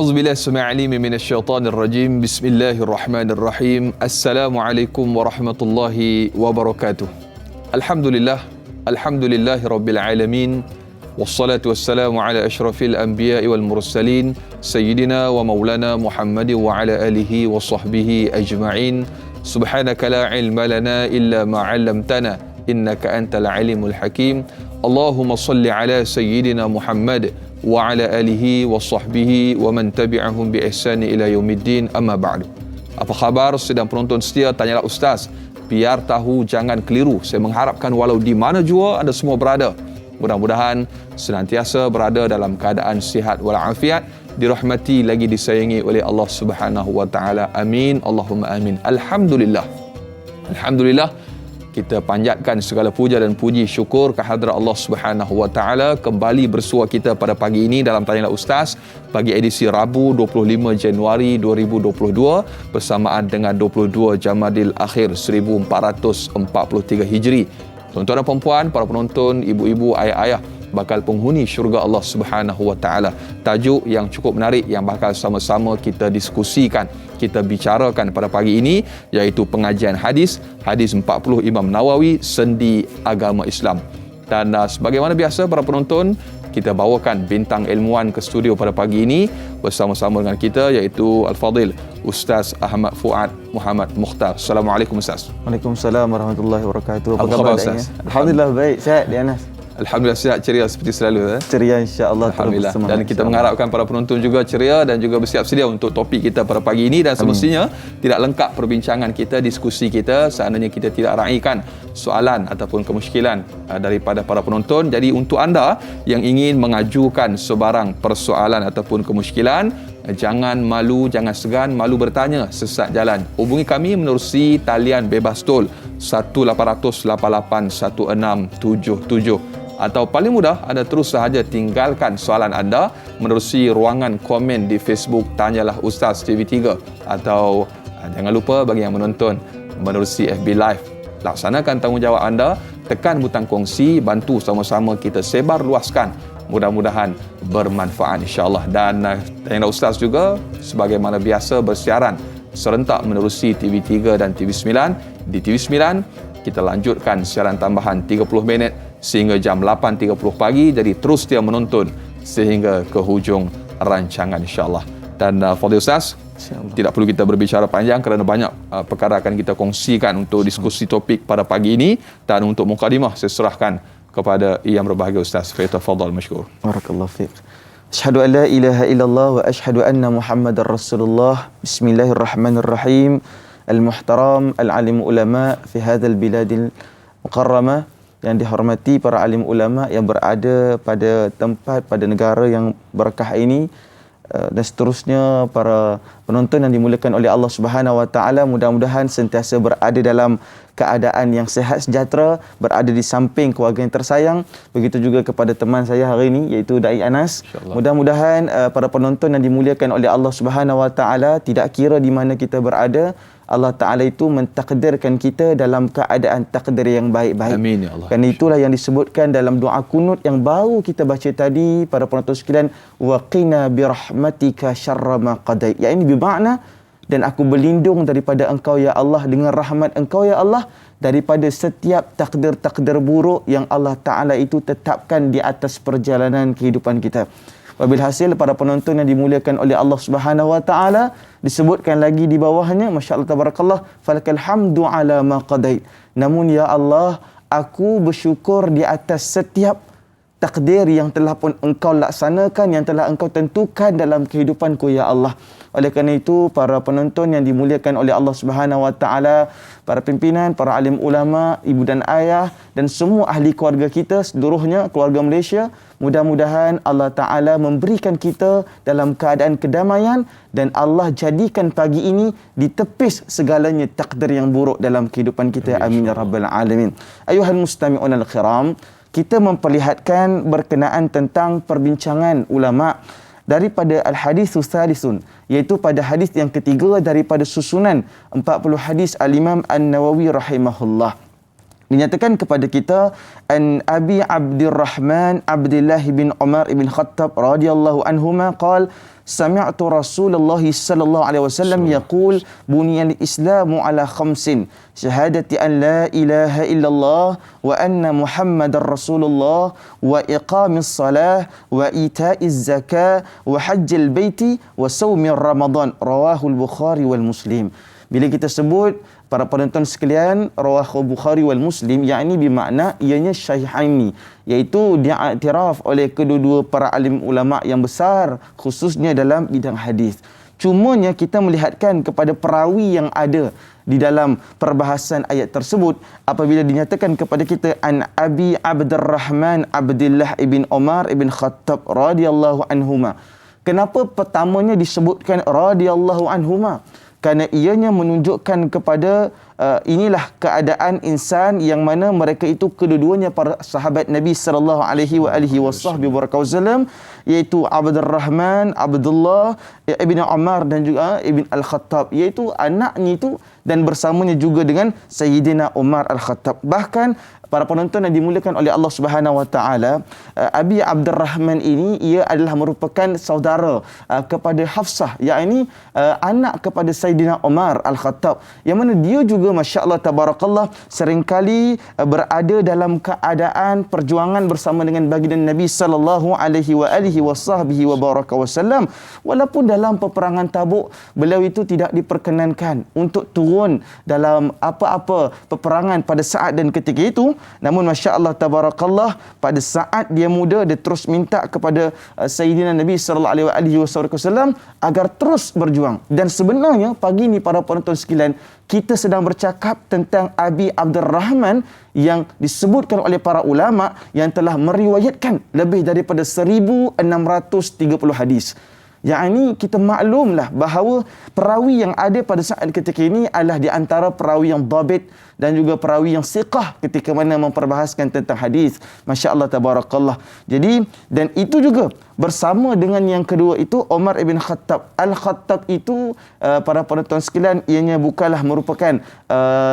A'udzubillahi as-sami'il 'alim minasyaitonir rajim. Bismillahirrahmanirrahim. Assalamualaikum warahmatullahi wabarakatuh. Alhamdulillahi rabbil alamin. Wassalatu wassalamu ala asyrafil anbiya'i wal mursalin sayyidina wa maulana Muhammadin wa ala alihi wa sahbihi ajma'in. Subhanaka la ilma lana illa ma 'allamtana innaka antal alimul hakim. Allahumma salli ala sayyidina Muhammad wa ala alihi wa sahbihi wa man tabi'ahum bi ihsani ila yaumiddin, amma ba'du. Apa khabar sedang penonton setia Tanyalah Ustaz? Biar tahu jangan keliru. Saya mengharapkan walau di mana jua anda semua berada, mudah-mudahan senantiasa berada dalam keadaan sihat walafiat, dirahmati lagi disayangi oleh Allah Subhanahu wa taala. Amin, Allahumma amin. Alhamdulillah. Kita panjatkan segala puja dan puji syukur kehadrat Allah Subhanahu wa taala. Kembali bersua kita pada pagi ini dalam Tanyalah Ustaz bagi edisi Rabu 25 Januari 2022 bersamaan dengan 22 Jamadil Akhir 1443 Hijri. Tuan-tuan dan puan-puan, para penonton, ibu-ibu, ayah-ayah, bakal penghuni syurga Allah Subhanahu wa taala. Tajuk yang cukup menarik yang bakal sama-sama kita diskusikan, kita bicarakan pada pagi ini, iaitu pengajian hadis 40 Imam Nawawi, sendi agama Islam. Dan sebagaimana biasa para penonton, kita bawakan bintang ilmuwan ke studio pada pagi ini bersama-sama dengan kita, iaitu Al-Fadil Ustaz Ahmad Fuad Muhammad Mukhtar. Assalamualaikum Ustaz. Waalaikumsalam warahmatullahi wabarakatuh. Apa khabar Ustaz? Alhamdulillah baik, sihat di Anas. Alhamdulillah sihat, ceria seperti selalu. Ceria insya-Allah. Alhamdulillah. Dan kita mengharapkan para penonton juga ceria dan juga bersiap sedia untuk topik kita pada pagi ini. Dan semestinya tidak lengkap perbincangan kita, diskusi kita, seandainya kita tidak raikan soalan ataupun kemusykilan daripada para penonton. Jadi untuk anda yang ingin mengajukan sebarang persoalan ataupun kemusykilan, jangan malu, jangan segan, malu bertanya sesat jalan. Hubungi kami menerusi talian bebas tol 1800 88 1677. Atau paling mudah, anda terus sahaja tinggalkan soalan anda menerusi ruangan komen di Facebook Tanyalah Ustaz TV3. Atau jangan lupa bagi yang menonton menerusi FB Live, laksanakan tanggungjawab anda, tekan butang kongsi, bantu sama-sama kita sebar luaskan. Mudah-mudahan bermanfaat insya-Allah. Dan Tanyalah Ustaz juga sebagaimana biasa bersiaran serentak menerusi TV3 dan TV9. Di TV9 kita lanjutkan siaran tambahan 30 minit sehingga jam 8.30 pagi. Jadi terus dia menonton sehingga ke hujung rancangan insya-Allah. Dan Fadil Ustaz, tidak perlu kita berbicara panjang kerana banyak perkara akan kita kongsikan untuk diskusi topik pada pagi ini. Dan untuk mukadimah saya serahkan kepada yang berbahagia Ustaz. Falyatafaddal masykur. Barakallahu fiik. Asyhadu an la ilaha illallah wa asyhadu anna Muhammadar Rasulullah. Bismillahirrahmanirrahim. Al-muhtaram al-alim ulama fi hadzal biladil mukarramah. Yang dihormati para alim ulama yang berada pada tempat, pada negara yang berkah ini, dan seterusnya para penonton yang dimuliakan oleh Allah Subhanahu wa taala, mudah-mudahan sentiasa berada dalam keadaan yang sihat sejahtera, berada di samping keluarga yang tersayang. Begitu juga kepada teman saya hari ini, iaitu Dai Anas. Mudah-mudahan para penonton yang dimuliakan oleh Allah Subhanahu wa taala, tidak kira di mana kita berada, Allah Ta'ala itu mentakdirkan kita dalam keadaan takdir yang baik-baik. Amin ya Allah. Kerana itulah yang disebutkan dalam doa kunut yang baru kita baca tadi, para penonton sekalian, wa qina bi rahmatika syarra ma qadait. Yang ini bermakna, dan aku berlindung daripada Engkau ya Allah, dengan rahmat Engkau ya Allah, daripada setiap takdir-takdir buruk yang Allah Ta'ala itu tetapkan di atas perjalanan kehidupan kita. Wabilhasil para penonton yang dimuliakan oleh Allah Subhanahu wa taala, disebutkan lagi di bawahnya, masya-Allah tabarakallah, falakal hamdu ala ma qadait. Namun ya Allah, aku bersyukur di atas setiap takdir yang telah pun Engkau laksanakan, yang telah Engkau tentukan dalam kehidupanku ya Allah. Oleh kerana itu, para penonton yang dimuliakan oleh Allah Subhanahu wa taala, para pimpinan, para alim ulama, ibu dan ayah, dan semua ahli keluarga kita seluruhnya, keluarga Malaysia, mudah-mudahan Allah Ta'ala memberikan kita dalam keadaan kedamaian, dan Allah jadikan pagi ini ditepis segalanya takdir yang buruk dalam kehidupan kita. Amin ya rabbal alamin. Ayuhal mustami'un al-kiram, kita memperlihatkan berkenaan tentang perbincangan ulama daripada al-haditsus salisun, iaitu pada hadis yang ketiga daripada susunan 40 hadis al-Imam An-Nawawi rahimahullah. Dinyatakan kepada kita, an Abi Abdurrahman Abdullah bin Umar bin Khattab radhiyallahu anhuma qala sami'tu Rasulullah sallallahu alaihi wasallam yaqul buniyal islamu ala khamsin syahadati an la ilaha illallah wa anna muhammadar rasulullah wa iqamis salah wa ita'iz zakah wa hajjil baiti wa saumir ramadan rawahul bukhari wal muslim. Bila kita sebut para penonton sekalian rawahul bukhari wal muslim, yakni bermakna ianya syahihaini, iaitu diiktiraf oleh kedua-dua para alim ulama yang besar khususnya dalam bidang hadis. Cumanya kita melihatkan kepada perawi yang ada di dalam perbahasan ayat tersebut apabila dinyatakan kepada kita an Abi Abdurrahman Abdullah ibn Umar ibn Khattab radhiyallahu anhuma. Kenapa pertamanya disebutkan radhiyallahu anhuma? Kerana ianya menunjukkan kepada inilah keadaan insan yang mana mereka itu kedua-duanya para sahabat Nabi sallallahu alaihi wasallam, iaitu Abdurrahman, Abdullah ibn Umar dan juga ibn Al-Khattab, iaitu anaknya itu dan bersamanya juga dengan Sayyidina Umar Al-Khattab. Bahkan para penonton yang dimuliakan oleh Allah Subhanahu wa taala, Abi Abdurrahman ini ia adalah merupakan saudara kepada Hafsah, yakni anak kepada Sayyidina Umar Al-Khattab, yang mana dia juga masya-Allah tabarakallah seringkali berada dalam keadaan perjuangan bersama dengan baginda Nabi sallallahu alaihi wasallam. Walaupun dalam peperangan Tabuk beliau itu tidak diperkenankan untuk turun dalam apa-apa peperangan pada saat dan ketika itu. Namun masya-Allah tabarakallah pada saat dia muda dia terus minta kepada Sayyidina Nabi sallallahu alaihi wasallam agar terus berjuang. Dan sebenarnya pagi ni para penonton sekalian, kita sedang bercakap tentang Abi Abdurrahman yang disebutkan oleh para ulama yang telah meriwayatkan lebih daripada 1630 hadis. Yang ini kita maklumlah bahawa perawi yang ada pada saat ketika ini adalah di antara perawi yang dhabit dan juga perawi yang siqah ketika mana memperbahaskan tentang hadis. Masya-Allah tabarakallah. Jadi dan itu juga bersama dengan yang kedua itu Umar ibn Khattab. Al-Khattab itu para penonton sekalian, ianya bukanlah merupakan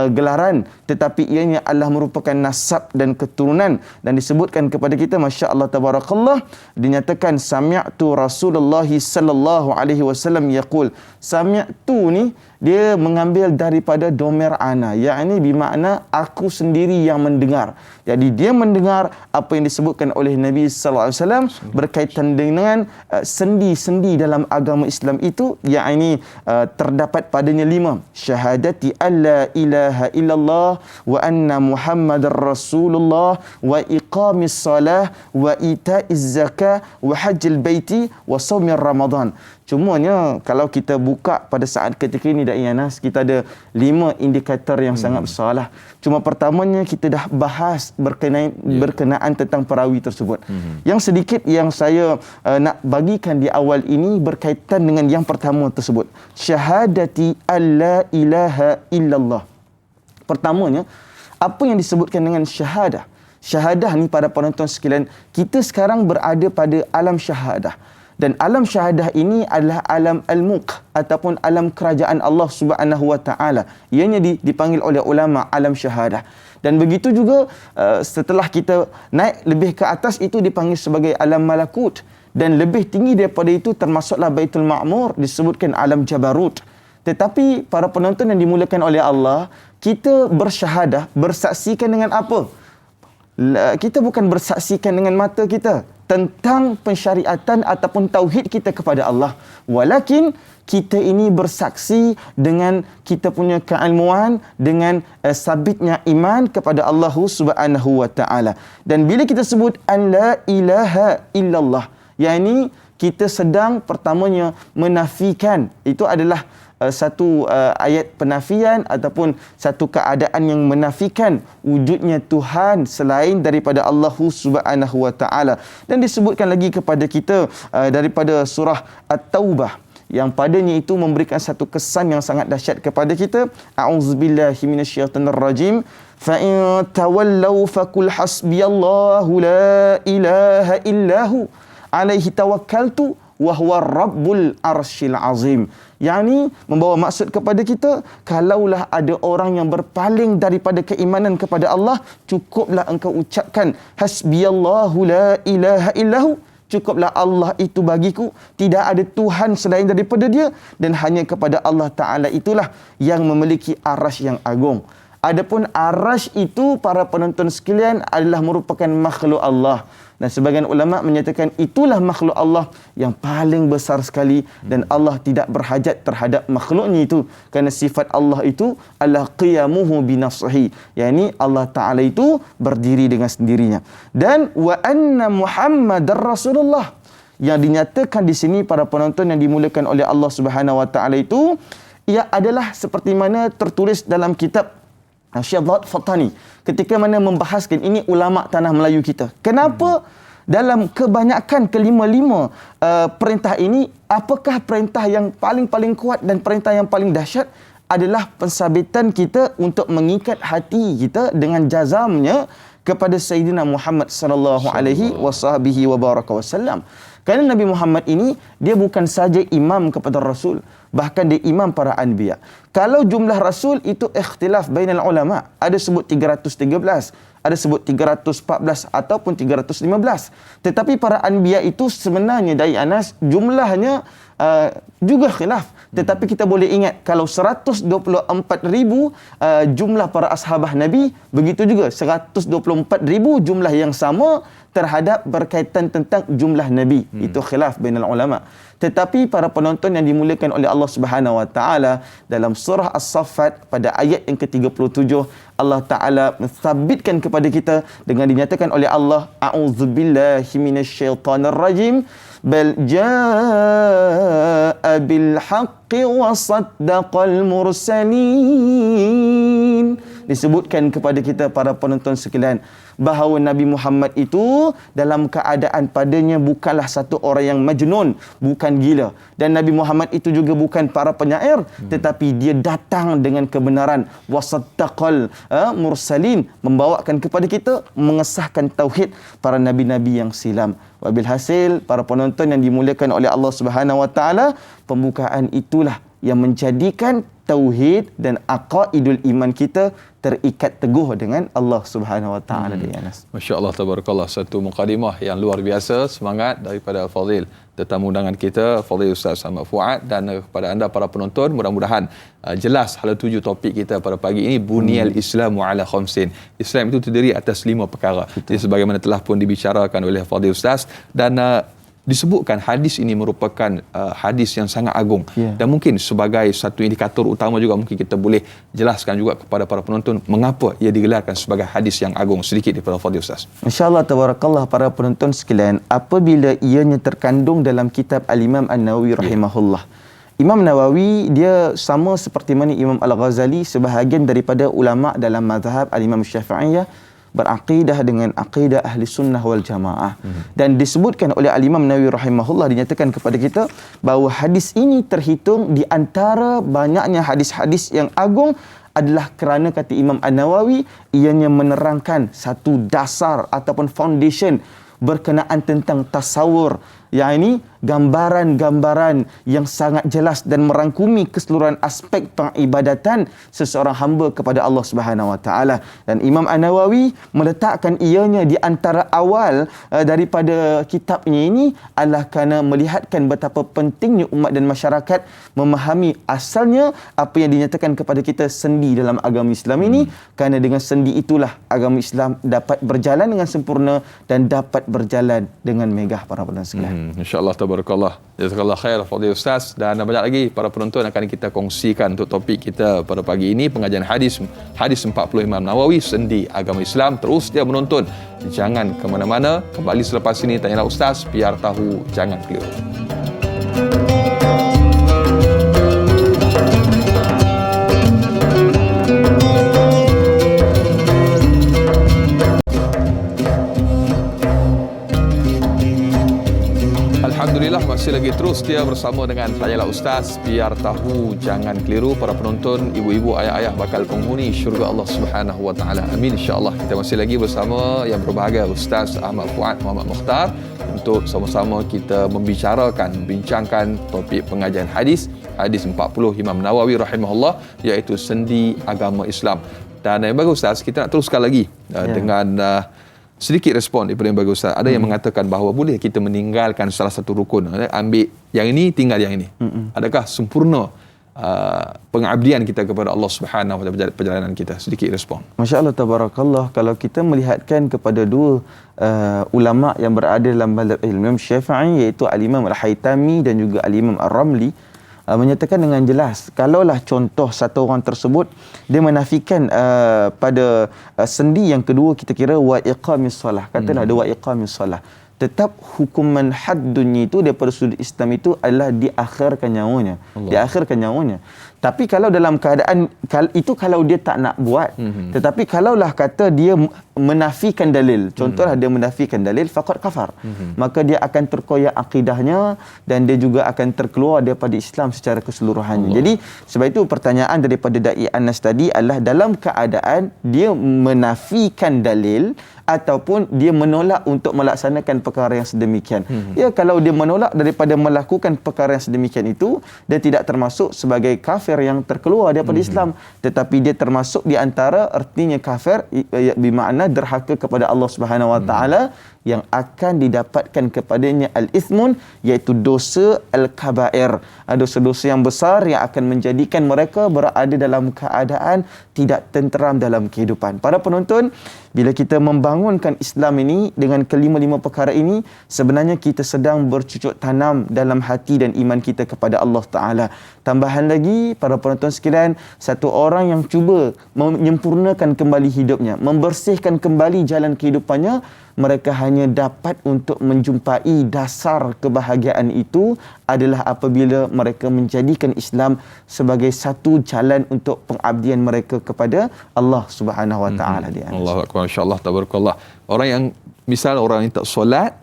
gelaran, tetapi ianya adalah merupakan nasab dan keturunan, dan disebutkan kepada kita masya-Allah tabarakallah dinyatakan sami'tu Rasulullah sallallahu alaihi wasallam yaqul. Sami'tu ni dia mengambil daripada domer ana, yakni bermakna aku sendiri yang mendengar. Jadi dia mendengar apa yang disebutkan oleh Nabi sallallahu alaihi wasallam berkaitan dengan sendi-sendi dalam agama Islam itu, yakni terdapat padanya 5, syahadati alla ilaha illallah wa anna muhammadar rasulullah wa iqamis salah wa itaiz zakah wa hajjil baiti wa shaumir ramadan. Cumanya kalau kita buka pada saat ketika ini Dai Anas, kita ada 5 indikator yang sangat besar lah. Cuma pertamanya kita dah bahas berkenaan tentang perawi tersebut. Yang sedikit yang saya nak bagikan di awal ini berkaitan dengan yang pertama tersebut, syahadati alla ilaha illallah. Pertamanya, apa yang disebutkan dengan syahadah? Syahadah ni para penonton sekalian, kita sekarang berada pada alam syahadah. Dan alam syahadah ini adalah alam al-mulk ataupun alam kerajaan Allah Subhanahu wa taala. Ianya dipanggil oleh ulama alam syahadah. Dan begitu juga setelah kita naik lebih ke atas itu dipanggil sebagai alam malakut, dan lebih tinggi daripada itu termasuklah Baitul Ma'mur, disebutkan alam jabarut. Tetapi para penonton yang dimuliakan oleh Allah, kita bersyahadah, bersaksikan dengan apa? Kita bukan bersaksikan dengan mata kita tentang pensyariatan ataupun tauhid kita kepada Allah, walakin kita ini bersaksi dengan kita punya keilmuan, dengan sabitnya iman kepada Allah Subhanahu wa taala. Dan bila kita sebut an la ilaha illallah, yakni kita sedang pertamanya menafikan, itu adalah satu ayat penafian ataupun satu keadaan yang menafikan wujudnya Tuhan selain daripada Allah Subhanahu wa taala. Dan disebutkan lagi kepada kita daripada surah At-Taubah yang padanya itu memberikan satu kesan yang sangat dahsyat kepada kita. A'udzubillahi minasyaitonirrajim. Fa in tawallaw faqul hasbiyallahu la ilaha illahu alaihi tawakkaltu wa huwa rabbul arsyil azim. Yani membawa maksud kepada kita, kalaulah ada orang yang berpaling daripada keimanan kepada Allah, cukuplah engkau ucapkan hasbiyallahu la ilaha illahu, cukuplah Allah itu bagiku, tidak ada Tuhan selain daripada Dia, dan hanya kepada Allah Ta'ala itulah yang memiliki arasy yang agung. Adapun arasy itu, para penonton sekalian, adalah merupakan makhluk Allah. Dan sebagian ulama menyatakan itulah makhluk Allah yang paling besar sekali, dan Allah tidak berhajat terhadap makhluknya itu, kerana sifat Allah itu adalah qiyamuhu binafsihi, yakni Allah Ta'ala itu berdiri dengan sendirinya. Dan wa anna Muhammadar Rasulullah, yang dinyatakan di sini para penonton yang dimuliakan oleh Allah Subhanahu wa Ta'ala itu, ia adalah seperti mana tertulis dalam kitab Syekh Abdul Fattani ketika mana membahaskan, ini ulama tanah Melayu kita. Kenapa dalam kebanyakan kelima-lima perintah ini, apakah perintah yang paling kuat dan perintah yang paling dahsyat adalah pensabitan kita untuk mengikat hati kita dengan jazamnya kepada Sayyidina Muhammad sallallahu alaihi wasallam. Kerana Nabi Muhammad ini, dia bukan saja imam kepada Rasul, bahkan dia imam para anbiya. Kalau jumlah Rasul itu ikhtilaf bainal ulama, ada sebut 313, ada sebut 314 ataupun 315. Tetapi para anbiya itu sebenarnya dari Anas jumlahnya juga khilaf. Tetapi kita boleh ingat, kalau 124,000 jumlah para ashabah Nabi, begitu juga 124,000 jumlah yang sama terhadap berkaitan tentang jumlah Nabi. Itu khilaf bainal ulama. Tetapi para penonton yang dimuliakan oleh Allah Subhanahu wa Ta'ala, dalam surah As-Saffat pada ayat yang ke-37, Allah Ta'ala mensabitkan kepada kita dengan dinyatakan oleh Allah, a'udzubillahi minasyaitonir rajim, bal jaa'a bil haqqi wa saddaqal mursalin. Disebutkan kepada kita para penonton sekalian bahawa Nabi Muhammad itu dalam keadaan padanya bukanlah satu orang yang majnun, bukan gila, dan Nabi Muhammad itu juga bukan para penyair, tetapi dia datang dengan kebenaran, wasaddaqal mursalin, membawakan kepada kita, mengesahkan tauhid para nabi-nabi yang silam. Wabil hasil, para penonton yang dimuliakan oleh Allah Subhanahu wa Ta'ala, pembukaan itulah yang menjadikan tauhid dan aqaidul iman kita terikat teguh dengan Allah Subhanahu wa Ta'ala. Masya-Allah, tabarakallah, satu mukadimah yang luar biasa. Semangat daripada Fadil tetamu undangan kita, Fadil Ustaz Ahmad Fuad, dan kepada anda para penonton, mudah-mudahan jelas hala tuju topik kita pada pagi ini, Buniyal Islamu ala khamsin. Islam itu terdiri atas 5 perkara. Jadi sebagaimana telah pun dibicarakan oleh Fadil Ustaz, dan disebutkan hadis ini merupakan hadis yang sangat agung, dan mungkin sebagai satu indikator utama juga mungkin kita boleh jelaskan juga kepada para penonton mengapa ia digelarkan sebagai hadis yang agung. Sedikit daripada Fadil Ustaz. Insya-Allah, tabarakallah, para penonton sekalian, apabila ianya terkandung dalam kitab Al-Imam An-Nawawi rahimahullah. Imam Nawawi dia sama seperti mana Imam Al-Ghazali, sebahagian daripada ulama dalam mazhab Al-Imam Syafi'iyah, berakidah dengan akidah ahli sunnah wal jamaah. Dan disebutkan oleh Al-Imam Nawawi rahimahullah, dinyatakan kepada kita bahawa hadis ini terhitung di antara banyaknya hadis-hadis yang agung adalah kerana, kata Imam An-Nawawi, ianya menerangkan satu dasar ataupun foundation berkenaan tentang tasawur, yakni gambaran-gambaran yang sangat jelas dan merangkumi keseluruhan aspek pengibadatan seseorang hamba kepada Allah Subhanahu wa Ta'ala. Dan Imam An-Nawawi meletakkan ianya di antara awal daripada kitabnya ini adalah kerana melihatkan betapa pentingnya umat dan masyarakat memahami asalnya apa yang dinyatakan kepada kita sendi dalam agama Islam ini, kerana dengan sendi itulah agama Islam dapat berjalan dengan sempurna dan dapat berjalan dengan megah, para penonton sekalian. InsyaAllah, tabarakallah. Jazakallah khair Fadil Ustaz, dan banyak lagi para penonton akan kita kongsikan untuk topik kita pada pagi ini, pengajian hadis 40 Imam Nawawi, sendi agama Islam. Terus dia menonton, jangan ke mana-mana. Kembali selepas ini Tanyalah Ustaz, biar tahu jangan keliru. Alhamdulillah, masih lagi terus dia bersama dengan Tanyalah Ustaz, biar tahu jangan keliru. Para penonton, ibu-ibu, ayah-ayah bakal penghuni syurga Allah Subhanahu wa Ta'ala. Amin, insya-Allah. Kita masih lagi bersama yang berbahagia Ustaz Ahmad Fuad Muhammad Mukhtar untuk sama-sama kita membincangkan topik pengajian hadis 40 Imam Nawawi rahimahullah, iaitu sendi agama Islam. Dan yang bagus Ustaz, kita nak teruskan lagi dengan sedikit respon daripada yang bagi Ustaz. Ada yang mengatakan bahawa boleh kita meninggalkan salah satu rukun, ambil yang ini, tinggal yang ini. Adakah sempurna pengabdian kita kepada Allah Subhanahu wa taala perjalanan kita? Sedikit respon. Masya-Allah tabarakallah, kalau kita melihatkan kepada dua ulama yang berada dalam mazhab Imam Syafi'i, iaitu Al-Imam Al-Haytami dan juga Al-Imam Ar-Ramli, menyatakan dengan jelas, kalaulah contoh satu orang tersebut dia menafikan pada sendi yang kedua, kita kira wa iqamis solah, katalah ada wa iqamis solah, tetap hukuman haddunnya itu daripada sudut Islam itu adalah diakhirkan nyawanya. Diakhirkan nyawanya. Tapi kalau dalam keadaan itu, kalau dia tak nak buat, tetapi kalaulah kata dia menafikan dalil, contohlah dia menafikan dalil, faqad kafar, maka dia akan terkoyak akidahnya dan dia juga akan terkeluar daripada Islam secara keseluruhannya. Jadi sebab itu pertanyaan daripada Da'i Anas tadi adalah dalam keadaan dia menafikan dalil ataupun dia menolak untuk melaksanakan perkara yang sedemikian. Ya, kalau dia menolak daripada melakukan perkara yang sedemikian itu, dia tidak termasuk sebagai kafir yang terkeluar daripada Islam, tetapi dia termasuk di antara artinya kafir bermakna derhaka kepada Allah Subhanahu wa taala, yang akan didapatkan kepadanya al-ithmun, iaitu dosa al-kabair, dosa-dosa yang besar yang akan menjadikan mereka berada dalam keadaan tidak tenteram dalam kehidupan. Para penonton, bila kita membangunkan Islam ini dengan kelima-lima perkara ini, sebenarnya kita sedang bercucuk tanam dalam hati dan iman kita kepada Allah Ta'ala. Tambahan lagi, para penonton sekalian, satu orang yang cuba menyempurnakan kembali hidupnya, membersihkan kembali jalan kehidupannya, mereka hanya dapat untuk menjumpai dasar kebahagiaan itu adalah apabila mereka menjadikan Islam sebagai satu jalan untuk pengabdian mereka kepada Allah Subhanahu wa taala. Allahu akbar, masya-Allah, tabarakallah. Orang yang misal orang yang tak solat,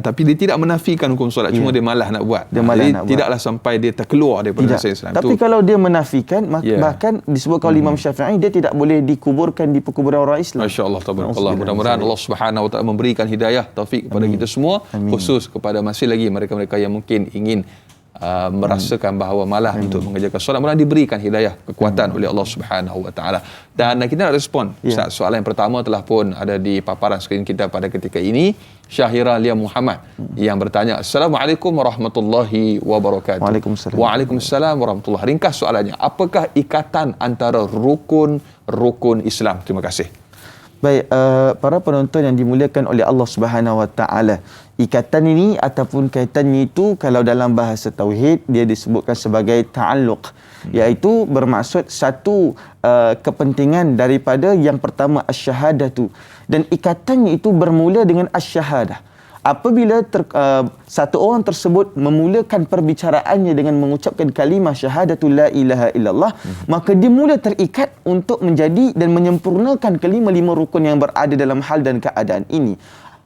tapi dia tidak menafikan hukum solat, cuma dia malas nak buat. Jadi tidaklah sampai dia terkeluar daripada Islam. Tapi kalau dia menafikan, bahkan disebutkan oleh Imam Syafi'i, dia tidak boleh dikuburkan di perkuburan orang Islam. Masya-Allah, tabarakallah. Mudah-mudahan Allah Subhanahu wa taala memberikan hidayah, taufik kepada kita semua, khusus kepada masih lagi mereka-mereka yang mungkin ingin merasakan bahawa malah untuk mengerjakan solat, mudah diberikan hidayah, kekuatan oleh Allah Subhanahu wa taala. Dan kita nak respon Ustaz, soalan yang pertama telah pun ada di paparan skrin kita pada ketika ini. Syahira Lia Muhammad yang bertanya, Assalamualaikum warahmatullahi wabarakatuh. Waalaikumsalam. Waalaikumsalam warahmatullahi. Ringkas soalannya, apakah ikatan antara rukun Islam? Terima kasih. Baik, para penonton yang dimuliakan oleh Allah Subhanahu wa taala, ikatan ini ataupun kaitannya itu kalau dalam bahasa tauhid dia disebutkan sebagai ta'alluq, iaitu bermaksud satu kepentingan daripada yang pertama asyhadatu, dan ikatannya itu bermula dengan asyahadah. Apabila satu orang tersebut memulakan perbicaraannya dengan mengucapkan kalimah syahadatul la ilaha illallah, maka dia mula terikat untuk menjadi dan menyempurnakan kelima-lima rukun yang berada dalam hal dan keadaan ini.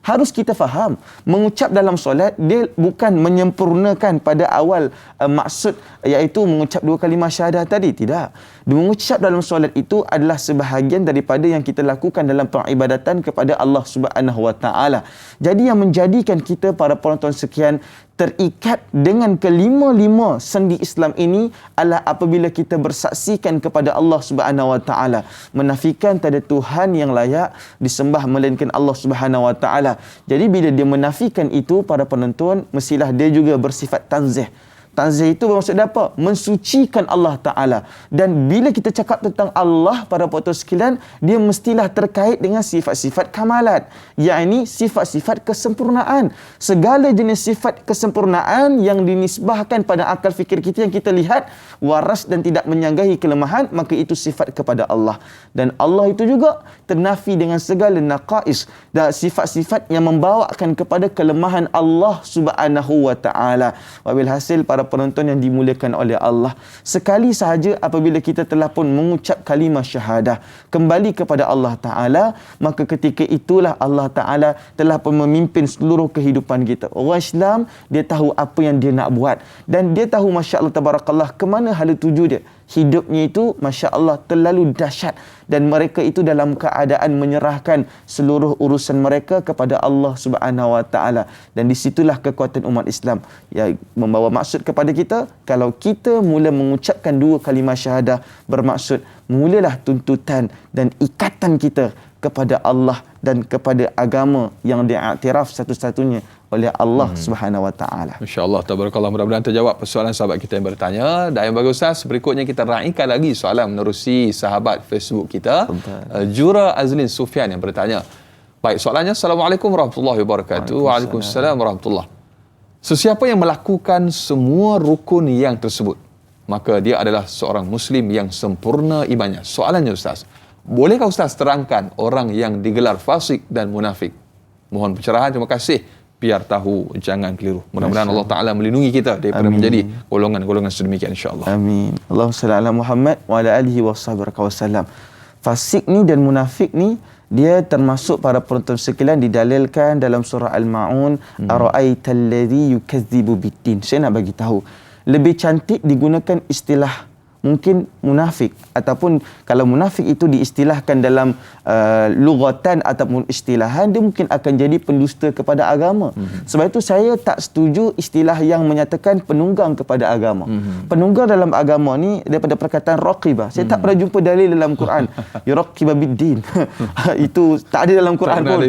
Harus kita faham, mengucap dalam solat dia bukan menyempurnakan pada awal maksud, iaitu mengucap dua kalimah syahadah tadi. Tidak. Mengucap dalam solat itu adalah sebahagian daripada yang kita lakukan dalam peribadatan kepada Allah Subhanahu wa taala. Jadi yang menjadikan kita para penonton sekian terikat dengan kelima-lima sendi Islam ini adalah apabila kita bersaksikan kepada Allah Subhanahu wa taala, menafikan tiada Tuhan yang layak disembah melainkan Allah Subhanahu wa taala. Jadi bila dia menafikan itu, para penonton, mestilah dia juga bersifat tanzih. Tanzih itu bermaksud apa? Mensucikan Allah Ta'ala. Dan bila kita cakap tentang Allah, para penonton sekalian, dia mestilah terkait dengan sifat-sifat kamalat, yakni sifat-sifat kesempurnaan. Segala jenis sifat kesempurnaan yang dinisbahkan pada akal fikir kita, yang kita lihat waras dan tidak menyanggahi kelemahan, maka itu sifat kepada Allah. Dan Allah itu juga ternafi dengan segala naqais dan sifat-sifat yang membawakan kepada kelemahan Allah Subhanahu wa Ta'ala. Wabil hasil, para penonton yang dimuliakan oleh Allah, sekali sahaja apabila kita telah pun mengucap kalimah syahadah kembali kepada Allah Ta'ala, maka ketika itulah Allah Ta'ala telah pun memimpin seluruh kehidupan kita. Orang Islam, dia tahu apa yang dia nak buat, dan dia tahu, Masya Allah Tabarakallah, ke mana hala tuju dia. Hidupnya itu, Masya Allah, terlalu dahsyat, dan mereka itu dalam keadaan menyerahkan seluruh urusan mereka kepada Allah Subhanahu wa Ta'ala. Dan disitulah kekuatan umat Islam yang membawa maksud kepada kita. Kalau kita mula mengucapkan dua kalimah syahadah, bermaksud mulalah tuntutan dan ikatan kita kepada Allah dan kepada agama yang diiktiraf satu-satunya oleh Allah Subhanahu Wa Taala. Masya-Allah, tabarakallah, mudah-mudahan terjawab persoalan sahabat kita yang bertanya. Dan yang bagus Ustaz, berikutnya kita raikan lagi soalan menerusi sahabat Facebook kita, Jura Azlin Sufyan yang bertanya. Baik, soalannya, Assalamualaikum warahmatullahi wabarakatuh. Waalaikumsalam warahmatullahi. Sesiapa yang melakukan semua rukun yang tersebut, maka dia adalah seorang Muslim yang sempurna imannya. Soalannya Ustaz, bolehkah Ustaz terangkan orang yang digelar fasik dan munafik? Mohon pencerahan, terima kasih. Biar tahu, jangan keliru. Mudah-mudahan Allah Ta'ala melindungi kita daripada menjadi golongan-golongan sedemikian, insyaAllah. Amin. Allahumma salli ala Muhammad wa ala alihi wa sahbihi wasallam. Fasik ni dan munafik ni, dia termasuk para penonton sekalian didalilkan dalam surah Al-Ma'un, ara'aital ladzi yukadzibu biddin. Saya nak bagi tahu, lebih cantik digunakan istilah mungkin munafik, ataupun kalau munafik itu diistilahkan dalam lugatan ataupun istilahan, dia mungkin akan jadi pendusta kepada agama. Sebab itu saya tak setuju istilah yang menyatakan penunggang kepada agama. Penunggang dalam agama ni daripada perkataan raqibah. Saya tak pernah jumpa dalil dalam Quran yuraqiba biddin. Itu tak ada dalam Quran pun.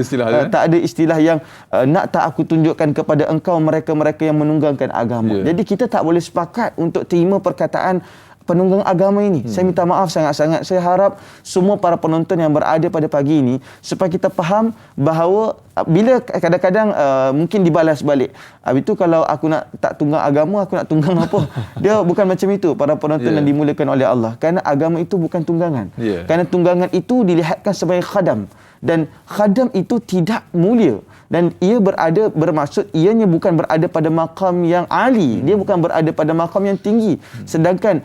Tak ada istilah yang nak tak aku tunjukkan kepada engkau mereka-mereka yang menunggangkan agama. Jadi kita tak boleh sepakat untuk terima perkataan penunggang agama ini. Saya minta maaf sangat-sangat. Saya harap semua para penonton yang berada pada pagi ini supaya kita faham bahawa bila kadang-kadang mungkin dibalas balik. Habis itu kalau aku nak tak tunggang agama, aku nak tunggang apa? Dia bukan macam itu para penonton yang dimuliakan oleh Allah. Kerana agama itu bukan tunggangan. Kerana tunggangan itu dilihatkan sebagai khadam. Dan khadam itu tidak mulia. Dan ia bermaksud ianya bukan berada pada makam yang ali, dia bukan berada pada makam yang tinggi. Sedangkan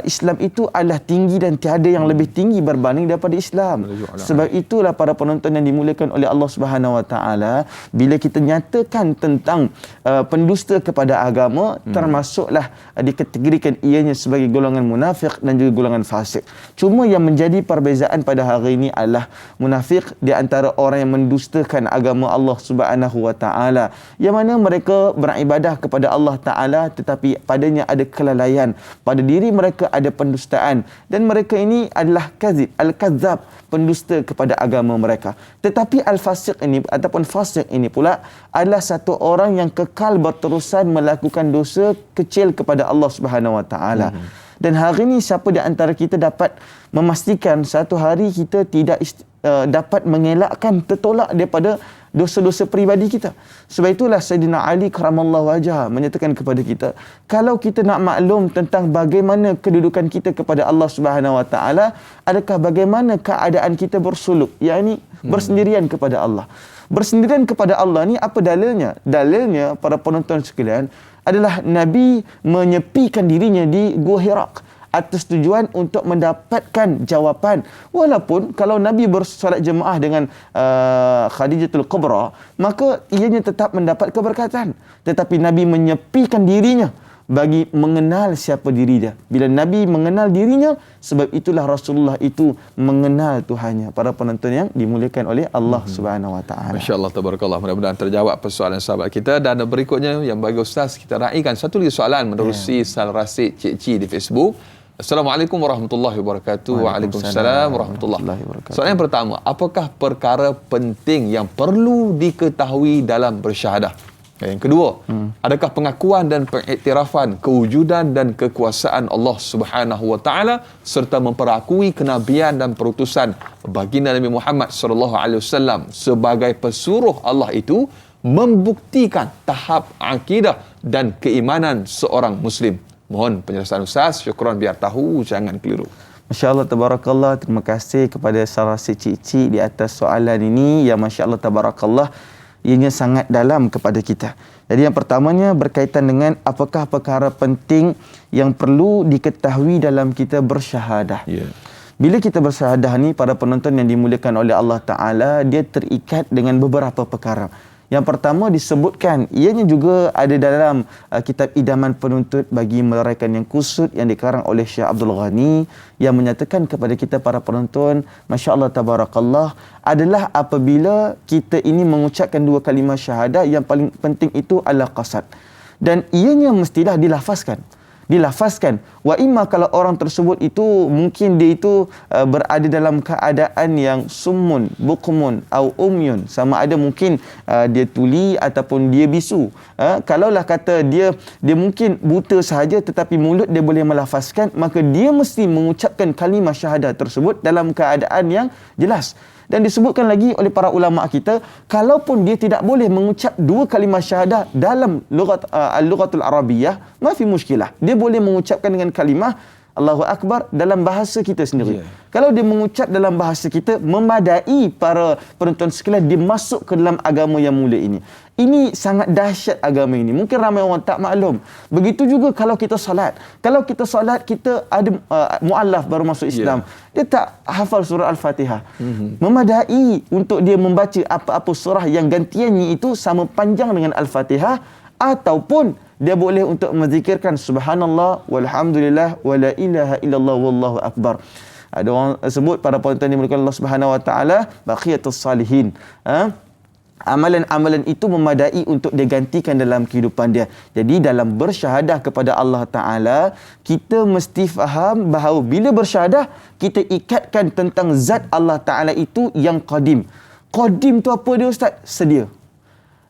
Islam itu adalah tinggi dan tiada yang lebih tinggi berbanding daripada Islam. Sebab itulah para penonton yang dimuliakan oleh Allah Subhanahu Wa Taala, bila kita nyatakan tentang pendusta kepada agama, termasuklah dikategorikan ianya sebagai golongan munafik dan juga golongan fasik. Cuma yang menjadi perbezaan pada hari ini adalah munafik di antara orang yang mendustakan agama Allah Subhanahu Wa Taala, yang mana mereka beribadah kepada Allah Taala tetapi padanya ada kelalaian, pada diri mereka ada pendustaan, dan mereka ini adalah kadzib, al-kadzab, pendusta kepada agama mereka. Tetapi al-fasiq ini ataupun fasik ini pula adalah satu orang yang kekal berterusan melakukan dosa kecil kepada Allah Subhanahu Wa Taala. Dan hari ini siapa di antara kita dapat memastikan satu hari kita tidak dapat mengelakkan, tertolak daripada dosa-dosa peribadi kita. Sebab itulah Sayyidina Ali karamallahu wajhah menyatakan kepada kita, kalau kita nak maklum tentang bagaimana kedudukan kita kepada Allah Subhanahu Wa Taala, adakah bagaimana keadaan kita bersuluk, yakni bersendirian kepada Allah. Bersendirian kepada Allah ni apa dalilnya? Dalilnya para penonton sekalian adalah Nabi menyepikan dirinya di Gua Hira atas tujuan untuk mendapatkan jawapan. Walaupun kalau Nabi bersolat jemaah dengan Khadijatul Kubra, maka ianya tetap mendapat keberkatan. Tetapi Nabi menyepikan dirinya bagi mengenal siapa diri dia. Bila Nabi mengenal dirinya, sebab itulah Rasulullah itu mengenal Tuhannya. Para penonton yang dimuliakan oleh Allah Subhanahu Wa Taala. Masya-Allah, tabarakallah. Mudah-mudahan terjawab persoalan sahabat kita. Dan berikutnya yang bagi Ustaz, kita raikan satu lagi soalan menerusi Sal Rasid Cik di Facebook. Assalamualaikum warahmatullahi wabarakatuh. Waalaikumsalam warahmatullahi wabarakatuh. Soalan yang pertama, apakah perkara penting yang perlu diketahui dalam bersyahadah? Yang kedua, adakah pengakuan dan pengiktirafan kewujudan dan kekuasaan Allah Subhanahu Wa Taala serta memperakui kenabian dan perutusan baginda Nabi Muhammad sallallahu alaihi wasallam sebagai pesuruh Allah itu membuktikan tahap akidah dan keimanan seorang muslim? Mohon penjelasan Ustaz. Syukran, biar tahu, jangan keliru. Masya-Allah, tabarakallah. Terima kasih kepada Sarasi Cik-Cik di atas soalan ini yang masya-Allah tabarakallah, ianya sangat dalam kepada kita. Jadi yang pertamanya berkaitan dengan apakah perkara penting yang perlu diketahui dalam kita bersyahadah. Bila kita bersyahadah ni, para penonton yang dimuliakan oleh Allah Ta'ala, dia terikat dengan beberapa perkara. Yang pertama disebutkan, ianya juga ada dalam kitab Idaman Penuntut bagi Meleraikan yang Kusut yang dikarang oleh Syekh Abdul Ghani, yang menyatakan kepada kita para penonton, masya-Allah tabarakallah, adalah apabila kita ini mengucapkan dua kalimah syahadah, yang paling penting itu adalah qasad. Dan ianya mestilah dilafazkan. dilafazkan. Wa imma kalau orang tersebut itu mungkin dia itu berada dalam keadaan yang summun, bukmun au umyun, sama ada mungkin dia tuli ataupun dia bisu. Kalaulah kata dia mungkin buta sahaja tetapi mulut dia boleh melafazkan, maka dia mesti mengucapkan kalimah syahadah tersebut dalam keadaan yang jelas. Dan disebutkan lagi oleh para ulama kita, kalaupun dia tidak boleh mengucap dua kalimah syahadah dalam al-lughatul arabiyyah, ma fi mushkilah. Dia boleh mengucapkan dengan kalimah Allahu Akbar dalam bahasa kita sendiri. Kalau dia mengucap dalam bahasa kita, memadai para penonton sekalian dia masuk ke dalam agama yang mulia ini. Ini sangat dahsyat agama ini. Mungkin ramai orang tak maklum. Begitu juga kalau kita solat. Kalau kita solat, kita ada mu'allaf baru masuk Islam. Dia tak hafal surah Al-Fatihah. Memadai untuk dia membaca apa-apa surah yang gantiannya itu sama panjang dengan Al-Fatihah, ataupun dia boleh untuk menzikirkan subhanallah walhamdulillah wala ilaha illallah wallahu akbar. Ada orang sebut pada penonton yang dimuliakan Allah Subhanahu wa taala baqiyatus salihin. Amalan-amalan itu memadai untuk digantikan dalam kehidupan dia. Jadi dalam bersyahadah kepada Allah Ta'ala, kita mesti faham bahawa bila bersyahadah, kita ikatkan tentang zat Allah Ta'ala itu yang qadim. Qadim tu apa dia Ustaz? Sedia.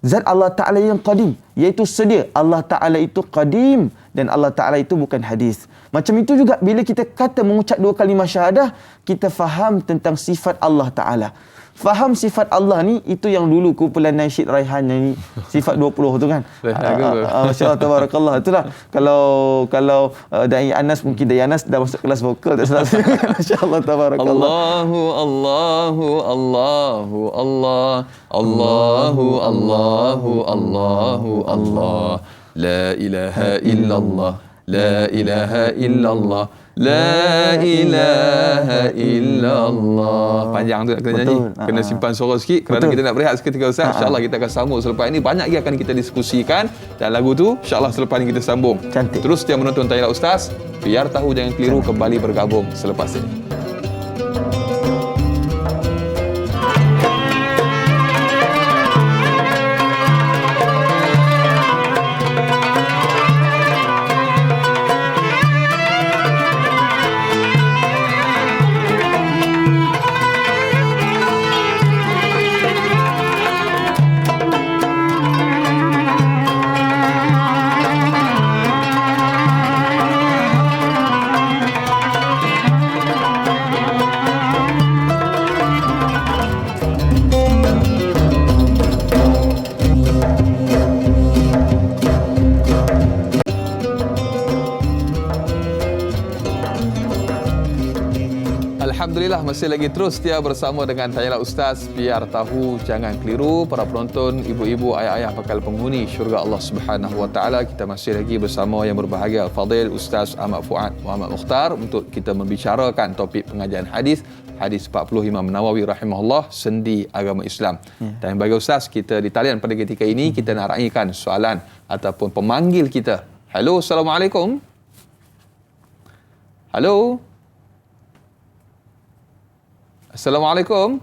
Zat Allah Ta'ala yang qadim, iaitu sedia. Allah Ta'ala itu qadim dan Allah Ta'ala itu bukan hadis. Macam itu juga bila kita kata mengucap dua kalimah syahadah, kita faham tentang sifat Allah Ta'ala. Faham sifat Allah ni, itu yang dulu kumpulan Nasyid Raihan ni sifat 20 tu kan. Masya-Allah tabarakallah. Itulah kalau Dai Anas, mungkin Dai Anas dah masuk kelas vokal tak salah. Masya-Allah tabarakallah. Allahu Allahu Allahu Allah. Allahu Allahu Allahu Allah. La ilaha illallah. La ilaha illallah. La ilaha illallah. Panjang tu nak kena nyanyi. Kena simpan suara sikit kerana kita nak berehat seketika Ustaz. InsyaAllah kita akan sambung selepas ini. Banyak lagi akan kita diskusikan. Dan lagu tu insyaAllah selepas ini kita sambung. Cantik. Terus dia menonton Tanya Ustaz. Biar tahu jangan keliru, kembali bergabung selepas ini. Alhamdulillah, masih lagi terus setia bersama dengan Tanyalah Ustaz, biar tahu jangan keliru. Para penonton, ibu-ibu, ayah-ayah bakal penghuni syurga Allah Subhanahu wa taala, kita masih lagi bersama yang berbahagia Al-Fadil Ustaz Ahmad Fuad Muhammad Mukhtar untuk kita membicarakan topik pengajian hadis 40 Imam Nawawi rahimahullah, sendi agama Islam. Dan bagi Ustaz, kita di talian pada ketika ini kita nak raikan soalan ataupun pemanggil kita. Halo, Assalamualaikum. Halo. Assalamualaikum.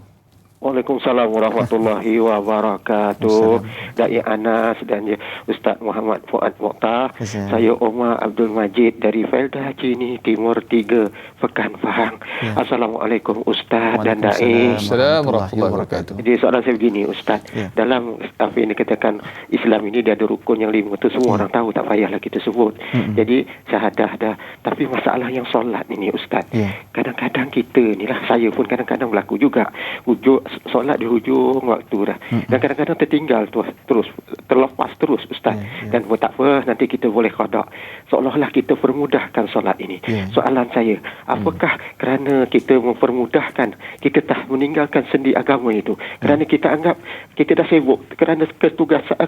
Waalaikumsalam warahmatullahi wabarakatuh. Dai Anas dan Ustaz Muhammad Fuad Mokhtar. Saya Omar Abdul Majid dari Felda Cini Timur 3, Pekan Pahang. Assalamualaikum Ustaz dan Dai. Assalamualaikum warahmatullahi wabarakatuh. Jadi soalan saya begini Ustaz. Dalam apa yang dikatakan Islam ini dia ada rukun yang 5 tu semua orang tahu, tak payahlah kita sebut. Jadi syahadah dah. Tapi masalah yang solat ini Ustaz. Kadang-kadang kita ni lah, saya pun kadang-kadang berlaku juga. Solat di hujung waktu dah. Dan kadang-kadang tertinggal terus terlepas terus Ustaz. Dan tak apa, nanti kita boleh qada. Seolah-olah kita permudahkan solat ini. Soalan saya, apakah kerana kita mempermudahkan, kita tak meninggalkan sendi agama itu? Kerana kita anggap kita dah sibuk, kerana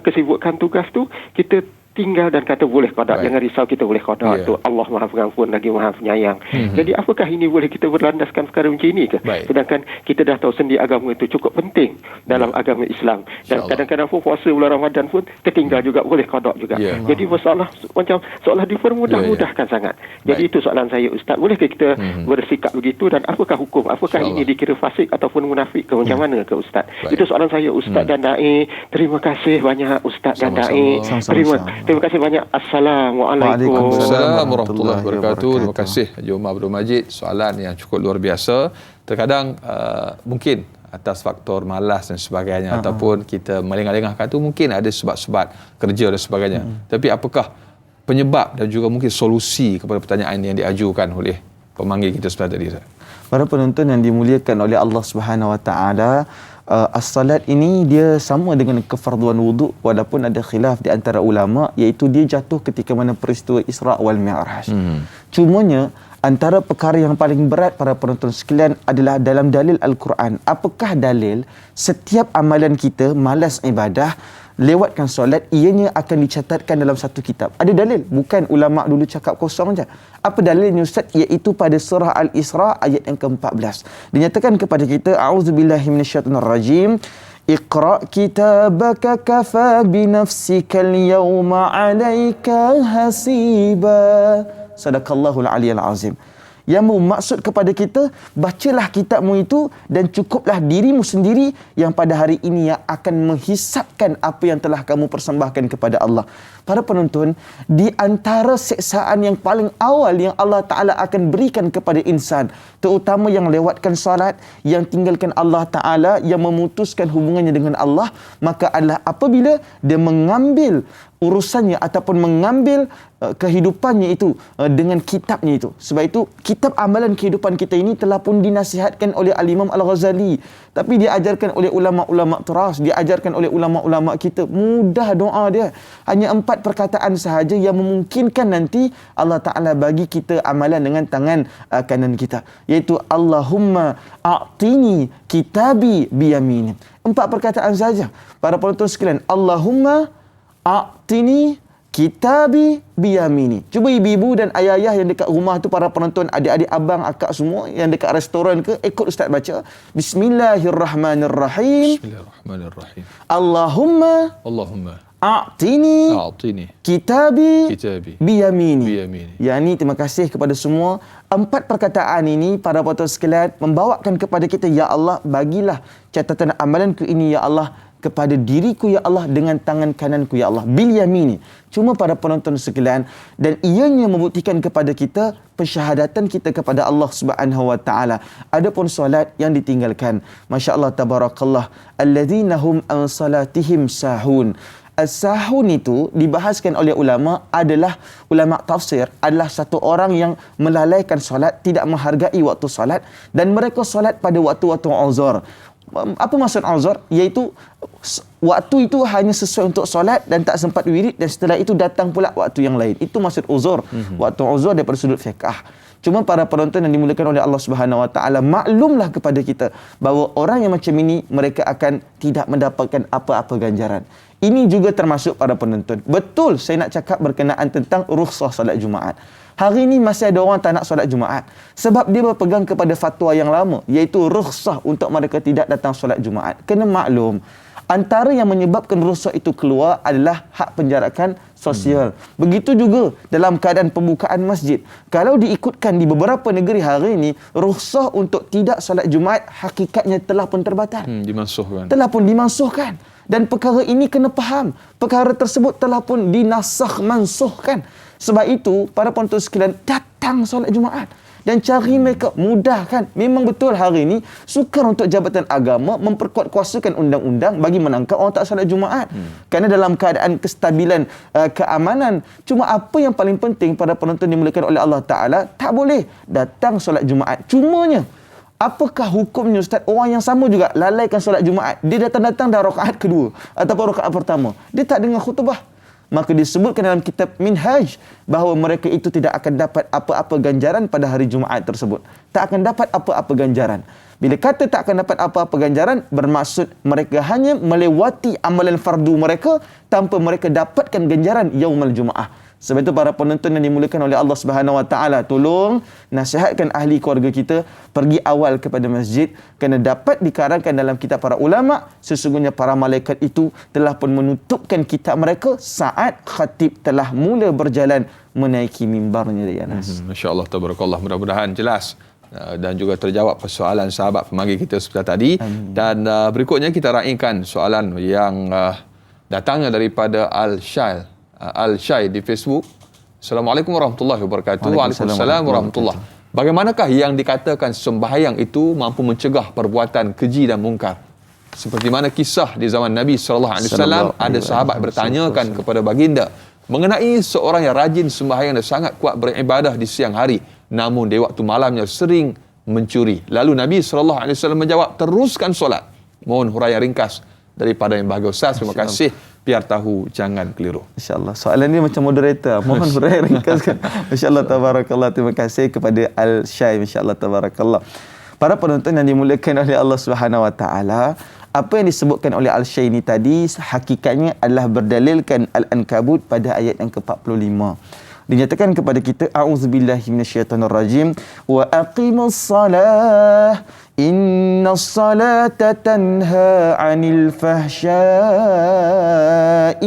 kesibukan tugas tu kita tinggal dan kata boleh qada. Jangan risau, kita boleh qada. Tu Allah Maha Pengampun lagi Maha Penyayang. Jadi apakah ini boleh kita berlandaskan perkara macam ini ke? Sedangkan kita dah tahu sendi agama itu cukup penting dalam agama Islam. Dan kadang-kadang pun puasa bulan Ramadan pun tertinggal juga, boleh qada juga. Jadi masalah macam seolah dipermudah-mudahkan sangat. Jadi itu soalan saya Ustaz. Bolehkah kita bersikap begitu, dan apakah hukum? Apakah ini dikira fasik ataupun munafik ke? Macam mana ke Ustaz? Itu soalan saya Ustaz dan Dai. Terima kasih banyak Ustaz dan Dai. Terima kasih banyak. Assalamualaikum. Waalaikumsalam warahmatullahi wabarakatuh. Terima kasih Haji Omar Abdul Majid. Soalan yang cukup luar biasa. Terkadang mungkin atas faktor malas dan sebagainya ataupun kita melengah-lengahkan tu, mungkin ada sebab-sebab kerja dan sebagainya. Tapi apakah penyebab dan juga mungkin solusi kepada pertanyaan yang diajukan oleh pemanggil kita sebentar tadi? Para penonton yang dimuliakan oleh Allah Subhanahu Wa Taala, as-salat ini dia sama dengan kefarduan wuduk, walaupun ada khilaf di antara ulama, iaitu dia jatuh ketika mana peristiwa Isra' wal Mi'raj. Cumanya antara perkara yang paling berat para penonton sekalian adalah dalam dalil Al-Quran. Apakah dalil setiap amalan kita malas ibadah, lewatkan solat, ianya akan dicatatkan dalam satu kitab? Ada dalil, bukan ulama dulu cakap kosong saja. Apa dalilnya Ustaz? Iaitu pada surah Al-Isra ayat yang ke-14. Dinyatakan kepada kita, a'udzubillahi minasyaitonirrajim, Iqra' kitabaka kafa binafsika al-yawma 'alaika hasiba. Sadaqallahul aliyul azim. Yang bermaksud kepada kita, bacalah kitabmu itu dan cukuplah dirimu sendiri yang pada hari ini yang akan menghisapkan apa yang telah kamu persembahkan kepada Allah. Para penonton, di antara siksaan yang paling awal yang Allah Ta'ala akan berikan kepada insan, terutama yang lewatkan salat, yang tinggalkan Allah Ta'ala, yang memutuskan hubungannya dengan Allah, maka adalah apabila dia mengambil urusannya ataupun mengambil kehidupannya itu dengan kitabnya itu. Sebab itu kitab amalan kehidupan kita ini telah pun dinasihatkan oleh Al-Imam Al-Ghazali, tapi diajarkan oleh ulama-ulama teras, diajarkan oleh ulama-ulama kita. Mudah doa dia, hanya 4 perkataan sahaja yang memungkinkan nanti Allah Ta'ala bagi kita amalan dengan tangan kanan kita, iaitu Allahumma a'tini kitabi biyamini. 4 perkataan saja para penonton sekalian. Allahumma a'tini kitabi biyamini. Cuba ibu-ibu dan ayah-ayah yang dekat rumah tu, para penonton, adik-adik, abang, akak semua yang dekat restoran ke, ikut Ustaz baca. Bismillahirrahmanirrahim. Bismillahirrahmanirrahim. Allahumma a'tini kitabi biyamini. Yang ini terima kasih kepada semua. 4 perkataan ini para penonton sekalian membawakan kepada kita, ya Allah, bagilah catatan amalanku ini ya Allah kepada diriku ya Allah dengan tangan kananku ya Allah, bil yamini. Cuma para penonton sekalian, dan ianya membuktikan kepada kita pensyahadatan kita kepada Allah Subhanahu wa taala. Adapun solat yang ditinggalkan, masya-Allah tabarakallah, alladzina hum an salatihim sahun. As-sahun itu dibahaskan oleh ulama, adalah ulama tafsir, adalah satu orang yang melalaikan solat, tidak menghargai waktu solat, dan mereka solat pada waktu-waktu uzur. Apa maksud uzur? Iaitu waktu itu hanya sesuai untuk solat dan tak sempat wirid, dan setelah itu datang pula waktu yang lain. Itu maksud uzur. Waktu uzur daripada sudut fiqh. Cuma para penonton yang dimuliakan oleh Allah Subhanahu Wa Taala, maklumlah kepada kita bahawa orang yang macam ini, mereka akan tidak mendapatkan apa-apa ganjaran. Ini juga termasuk para penonton. Betul saya nak cakap berkenaan tentang rukhsah solat Jumaat. Hari ini masih ada orang tak nak solat Jumaat sebab dia berpegang kepada fatwa yang lama, iaitu rukhsah untuk mereka tidak datang solat Jumaat. Kena maklum, antara yang menyebabkan rukhsah itu keluar adalah hak penjarakan sosial. Begitu juga dalam keadaan pembukaan masjid. Kalau diikutkan di beberapa negeri hari ini, rukhsah untuk tidak solat Jumaat hakikatnya telah pun terbatal. Dimansuhkan. Telah pun dimansuhkan. Dan perkara ini kena faham, perkara tersebut telah pun dinasakh mansuhkan. Sebab itu para penonton sekalian, datang solat Jumaat dan cari mereka mudah kan. Memang betul hari ini sukar untuk jabatan agama memperkuat kuasakan undang-undang bagi menangkap orang tak solat Jumaat. Kerana dalam keadaan kestabilan keamanan. Cuma apa yang paling penting para penonton dimuliakan oleh Allah Ta'ala, tak boleh datang solat Jumaat. Cumanya, apakah hukumnya Ustaz? Orang yang sama juga lalaikan solat Jumaat, dia datang-datang dah rakaat kedua ataupun rakaat pertama, dia tak dengar khutbah. Maka disebutkan dalam kitab Minhaj bahawa mereka itu tidak akan dapat apa-apa ganjaran pada hari Jumaat tersebut. Tak akan dapat apa-apa ganjaran. Bila kata tak akan dapat apa-apa ganjaran, bermaksud mereka hanya melewati amalan fardu mereka tanpa mereka dapatkan ganjaran yaumul Jumaah. Sebab itu para penonton yang dimuliakan oleh Allah Subhanahu Wa Taala, tolong nasihatkan ahli keluarga kita pergi awal kepada masjid, kerana dapat dikarangkan dalam kitab para ulama, sesungguhnya para malaikat itu telah pun menutupkan kitab mereka saat khatib telah mula berjalan menaiki mimbarnya ya Anas. Masya-Allah tabarakallah, mudah-mudahan jelas dan juga terjawab persoalan sahabat pemanggil kita seperti tadi. Amin. Dan berikutnya kita raikan soalan yang datangnya daripada Al-Shail Al-Syai di Facebook. Assalamualaikum warahmatullahi wabarakatuh. Waalaikumsalam warahmatullahi. Bagaimanakah yang dikatakan sembahyang itu mampu mencegah perbuatan keji dan mungkar? Seperti mana kisah di zaman Nabi SAW, ada sahabat bertanyakan kepada baginda mengenai seorang yang rajin sembahyang dan sangat kuat beribadah di siang hari, namun di waktu malamnya sering mencuri. Lalu Nabi SAW menjawab, teruskan solat. Mohon huraian ringkas daripada yang bahagia Ustaz. Terima kasih. Biar tahu, jangan keliru. InsyaAllah. Soalan ni macam moderator. Mohon huraian ringkaskan. InsyaAllah, tabarakallah. Terima kasih kepada Al-Syai. InsyaAllah, tabarakallah. Para penonton yang dimuliakan oleh Allah Subhanahu Wa Taala, apa yang disebutkan oleh Al-Syai ini tadi hakikatnya adalah berdalilkan Al-Ankabut pada ayat yang ke-45. Dinyatakan kepada kita, a'udzubillahi minasyaitonirrajim, wa aqimus salah innas salata tanha 'anil fahsya'i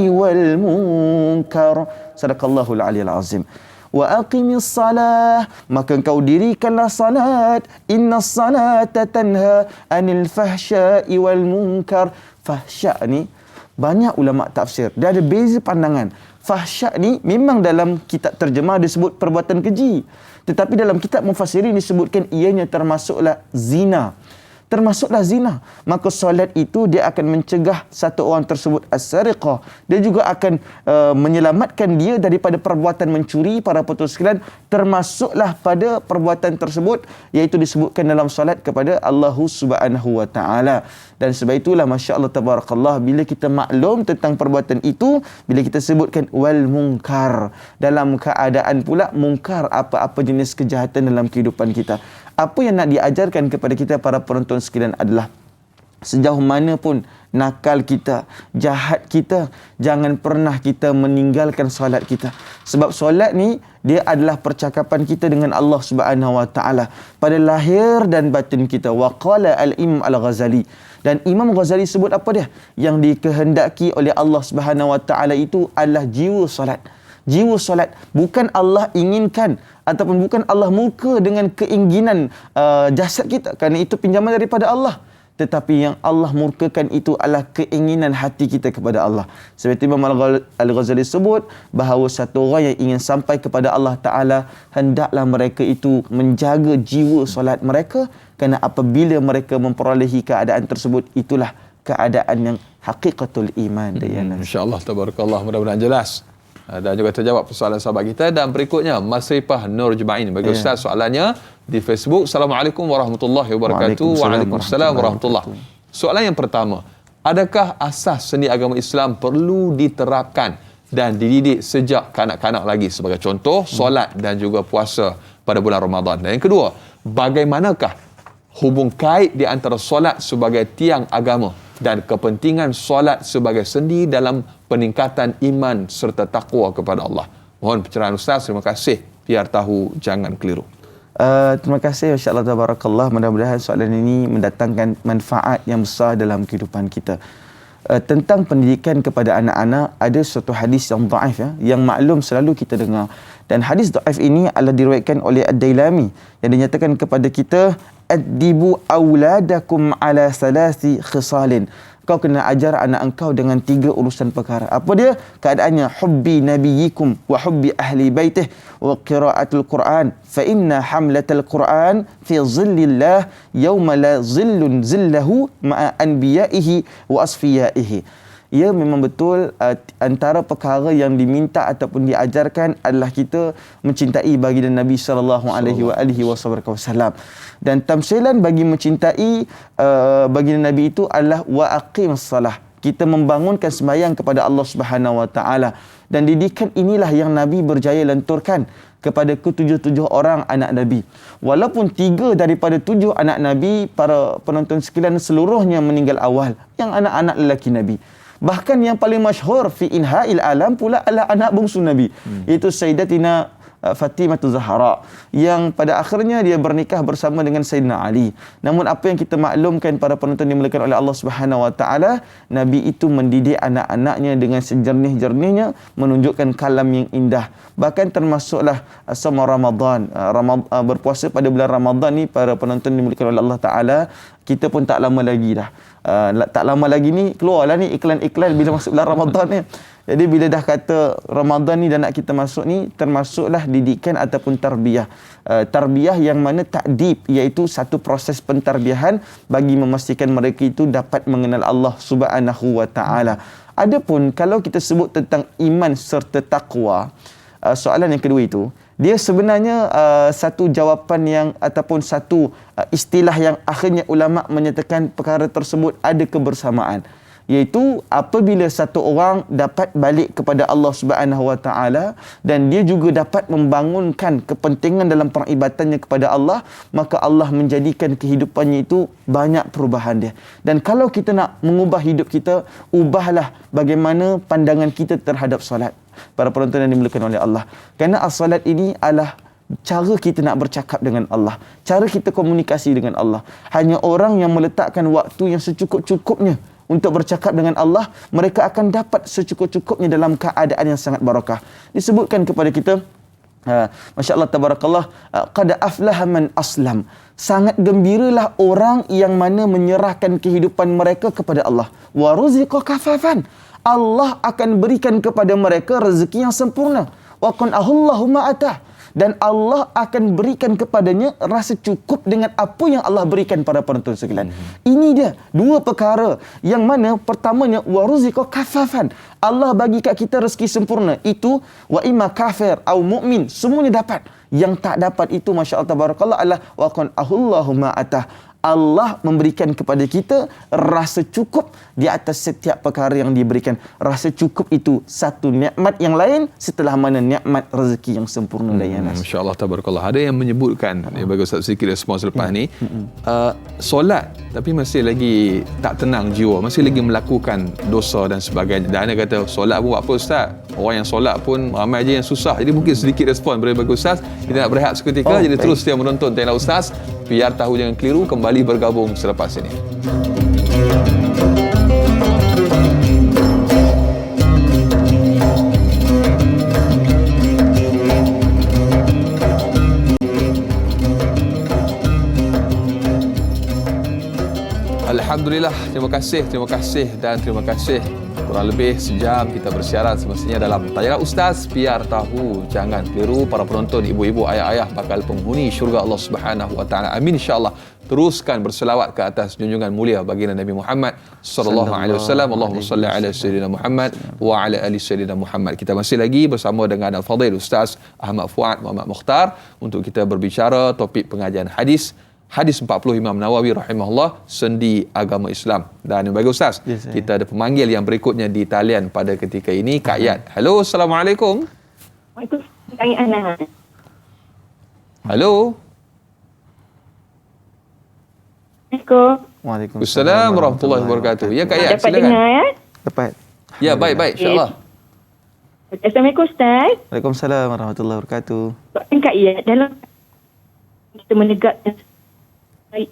wal munkar. Sadaqallahul aliyil azim. Wa aqimis salah, maka engkau dirikanlah salat. Innas salata tanha 'anil fahsya'i wal munkar. Fahsya' ni banyak ulama tafsir dia ada beza pandangan. Fahsya' ni memang dalam kitab terjemah disebut perbuatan keji, tetapi dalam kitab mufassirin disebutkan ianya termasuklah zina. Termasuklah zina. Maka solat itu dia akan mencegah satu orang tersebut as-sariqah. Dia juga akan menyelamatkan dia daripada perbuatan mencuri. Para penonton sekalian, termasuklah pada perbuatan tersebut iaitu disebutkan dalam solat kepada Allah Subhanahu Wa Taala. Dan sebab itulah masya-Allah tabarakallah, bila kita maklum tentang perbuatan itu, bila kita sebutkan wal munkar, dalam keadaan pula mungkar apa-apa jenis kejahatan dalam kehidupan kita. Apa yang nak diajarkan kepada kita para penonton sekalian adalah sejauh mana pun nakal kita, jahat kita, jangan pernah kita meninggalkan solat kita. Sebab solat ni dia adalah percakapan kita dengan Allah Subhanahu Wa Taala pada lahir dan batin kita. Wa qala al-Imam Al-Ghazali, dan Imam Ghazali sebut apa dia? Yang dikehendaki oleh Allah Subhanahu Wa Taala itu adalah jiwa solat. Jiwa solat. Bukan Allah inginkan ataupun bukan Allah murka dengan keinginan jasad kita, kerana itu pinjaman daripada Allah. Tetapi yang Allah murkakan itu adalah keinginan hati kita kepada Allah. Seperti Imam Al-Ghazali sebut bahawa satu orang yang ingin sampai kepada Allah Ta'ala, hendaklah mereka itu menjaga jiwa solat mereka, kerana apabila mereka memperolehi keadaan tersebut, itulah keadaan yang hakikatul iman. InsyaAllah, tabarakallah, mudah-mudahan jelas dan juga terjawab persoalan sahabat kita. Dan berikutnya Masrifah Nur Jumain bagi Ustaz, soalannya di Facebook. Assalamualaikum warahmatullahi wabarakatuh. Waalaikumsalam warahmatullahi. Soalan yang pertama, adakah asas seni agama Islam perlu diterapkan dan dididik sejak kanak-kanak lagi, sebagai contoh solat dan juga puasa pada bulan Ramadan? Dan yang kedua, bagaimanakah hubung kait di antara solat sebagai tiang agama dan kepentingan solat sebagai sendi dalam peningkatan iman serta takwa kepada Allah? Mohon pencerahan Ustaz. Terima kasih. Biar tahu, jangan keliru. Terima kasih, insya-Allah tabarakallah. Mudah-mudahan soalan ini mendatangkan manfaat yang besar dalam kehidupan kita. Tentang pendidikan kepada anak-anak, ada suatu hadis yang dhaif, yang maklum selalu kita dengar. Dan hadis dhaif ini adalah diriwayatkan oleh Ad-Dailami, yang dinyatakan kepada kita, addibu auladakum ala salasi khisalin. Kau kena ajar anak engkau dengan 3 urusan perkara. Apa dia? Keadaannya hubbi nabiyyikum wa hubbi ahli baitih wa qiraatul Quran, fa inna hamlatal Quran fi zillillah yawma la zillun zillahu ma'a anbiya'ihi wa asfiyaihi. Ya, memang betul antara perkara yang diminta ataupun diajarkan adalah kita mencintai baginda Nabi sallallahu alaihi wasallam. Dan tamsilan bagi mencintai baginda Nabi itu adalah wa aqimus salah. Kita membangunkan sembahyang kepada Allah Subhanahu Wa Taala. Dan didikan inilah yang Nabi berjaya lenturkan kepada ke-7 orang anak Nabi. Walaupun 3 daripada 7 anak Nabi, para penonton sekalian, seluruhnya meninggal awal, yang anak-anak lelaki Nabi. Bahkan yang paling masyhur fi inha'il alam pula adalah anak bungsu Nabi, iaitu Sayyidatina Fatimah Zahra, yang pada akhirnya dia bernikah bersama dengan Sayyidina Ali. Namun apa yang kita maklumkan para penonton dimuliakan oleh Allah Subhanahu Wa Taala, Nabi itu mendidik anak-anaknya dengan sejernih-jernihnya, menunjukkan kalam yang indah. Bahkan termasuklah sama Ramadan, berpuasa pada bulan Ramadan ni, para penonton dimuliakan oleh Allah Taala, kita pun tak lama lagi dah. Tak lama lagi ni keluarlah ni iklan-iklan bila masuk bulan Ramadan ni. Jadi bila dah kata Ramadan ni dan nak kita masuk ni, termasuklah didikan ataupun tarbiyah. Tarbiyah yang mana ta'dib, iaitu satu proses pentarbiahan bagi memastikan mereka itu dapat mengenal Allah Subhanahu wa taala. Adapun kalau kita sebut tentang iman serta takwa, soalan yang kedua itu, dia sebenarnya satu jawapan yang ataupun satu istilah yang akhirnya ulama menyatakan perkara tersebut ada kebersamaan, iaitu apabila satu orang dapat balik kepada Allah Subhanahu wa taala dan dia juga dapat membangunkan kepentingan dalam peribadatannya kepada Allah, maka Allah menjadikan kehidupannya itu banyak perubahan dia. Dan kalau kita nak mengubah hidup kita, ubahlah bagaimana pandangan kita terhadap solat. Para penonton yang dimuliakan oleh Allah, kerana as-salat ini adalah cara kita nak bercakap dengan Allah, cara kita komunikasi dengan Allah. Hanya orang yang meletakkan waktu yang secukup-cukupnya untuk bercakap dengan Allah, mereka akan dapat secukup-cukupnya dalam keadaan yang sangat barakah. Disebutkan kepada kita, Masya Allah tabarakallah, qad aflaha man aslam. Sangat gembiralah orang yang mana menyerahkan kehidupan mereka kepada Allah. Wa ruziqa kafafan. Allah akan berikan kepada mereka rezeki yang sempurna. Wa qanahullahu ma atah. Dan Allah akan berikan kepadanya rasa cukup dengan apa yang Allah berikan pada penonton sekalian. Ini dia dua perkara yang mana pertamanya waruziqa kafafan. Allah bagi kat kita rezeki sempurna. Itu wa imma kafir au mukmin, semuanya dapat. Yang tak dapat itu masya-Allah tabarakallah adalah wa qanahullahu ma atah. Allah memberikan kepada kita rasa cukup di atas setiap perkara yang diberikan. Rasa cukup itu satu nikmat yang lain setelah mana nikmat rezeki yang sempurna dan yang nas. Masya-Allah tabarakallah. Ada yang menyebutkan, bagi Ustaz sikit respon selepas ni, solat tapi masih lagi tak tenang jiwa, masih lagi melakukan dosa dan sebagainya. Dan dia kata solat pun buat apa Ustaz? Orang yang solat pun ramai je yang susah. Jadi mungkin sedikit respon daripada Ustaz. Kita nak berehat seketika, jadi terus dia menonton Tanya Ustaz. Biar tahu jangan keliru, kembali bergabung selepas ini. Alhamdulillah, terima kasih dan terima kasih. Kurang lebih sejam kita bersiarat semestinya dalam Tanya Ustaz. Biar tahu jangan keliru. Para penonton, ibu-ibu, ayah-ayah bakal penghuni syurga Allah Subhanahu wa taala. Amin insya-Allah. Teruskan berselawat ke atas junjungan mulia baginda Nabi Muhammad sallallahu alaihi wasallam. Allahumma salli ala sayyidina Muhammad wa ala ali sayyidina Muhammad. Kita masih lagi bersama dengan Al-Fadhil Ustaz Ahmad Fuad Muhammad Mukhtar untuk kita berbicara topik pengajian hadis 40 Imam Nawawi rahimahullah, sendi agama Islam. Dan bagi Ustaz, kita ada pemanggil yang berikutnya di talian pada ketika ini, Kak Yat. Halo, Assalamualaikum. Waalaikumsalam. Halo. Waalaikumsalam warahmatullahi wabarakatuh. Ya Kak Yat, dapat silakan. Dengar, ya? Dapat. Ya, baik-baik insya-Allah. Assalamualaikum Ustaz. Waalaikumsalam warahmatullahi wabarakatuh. Kak Yat, dalam kita menegakkan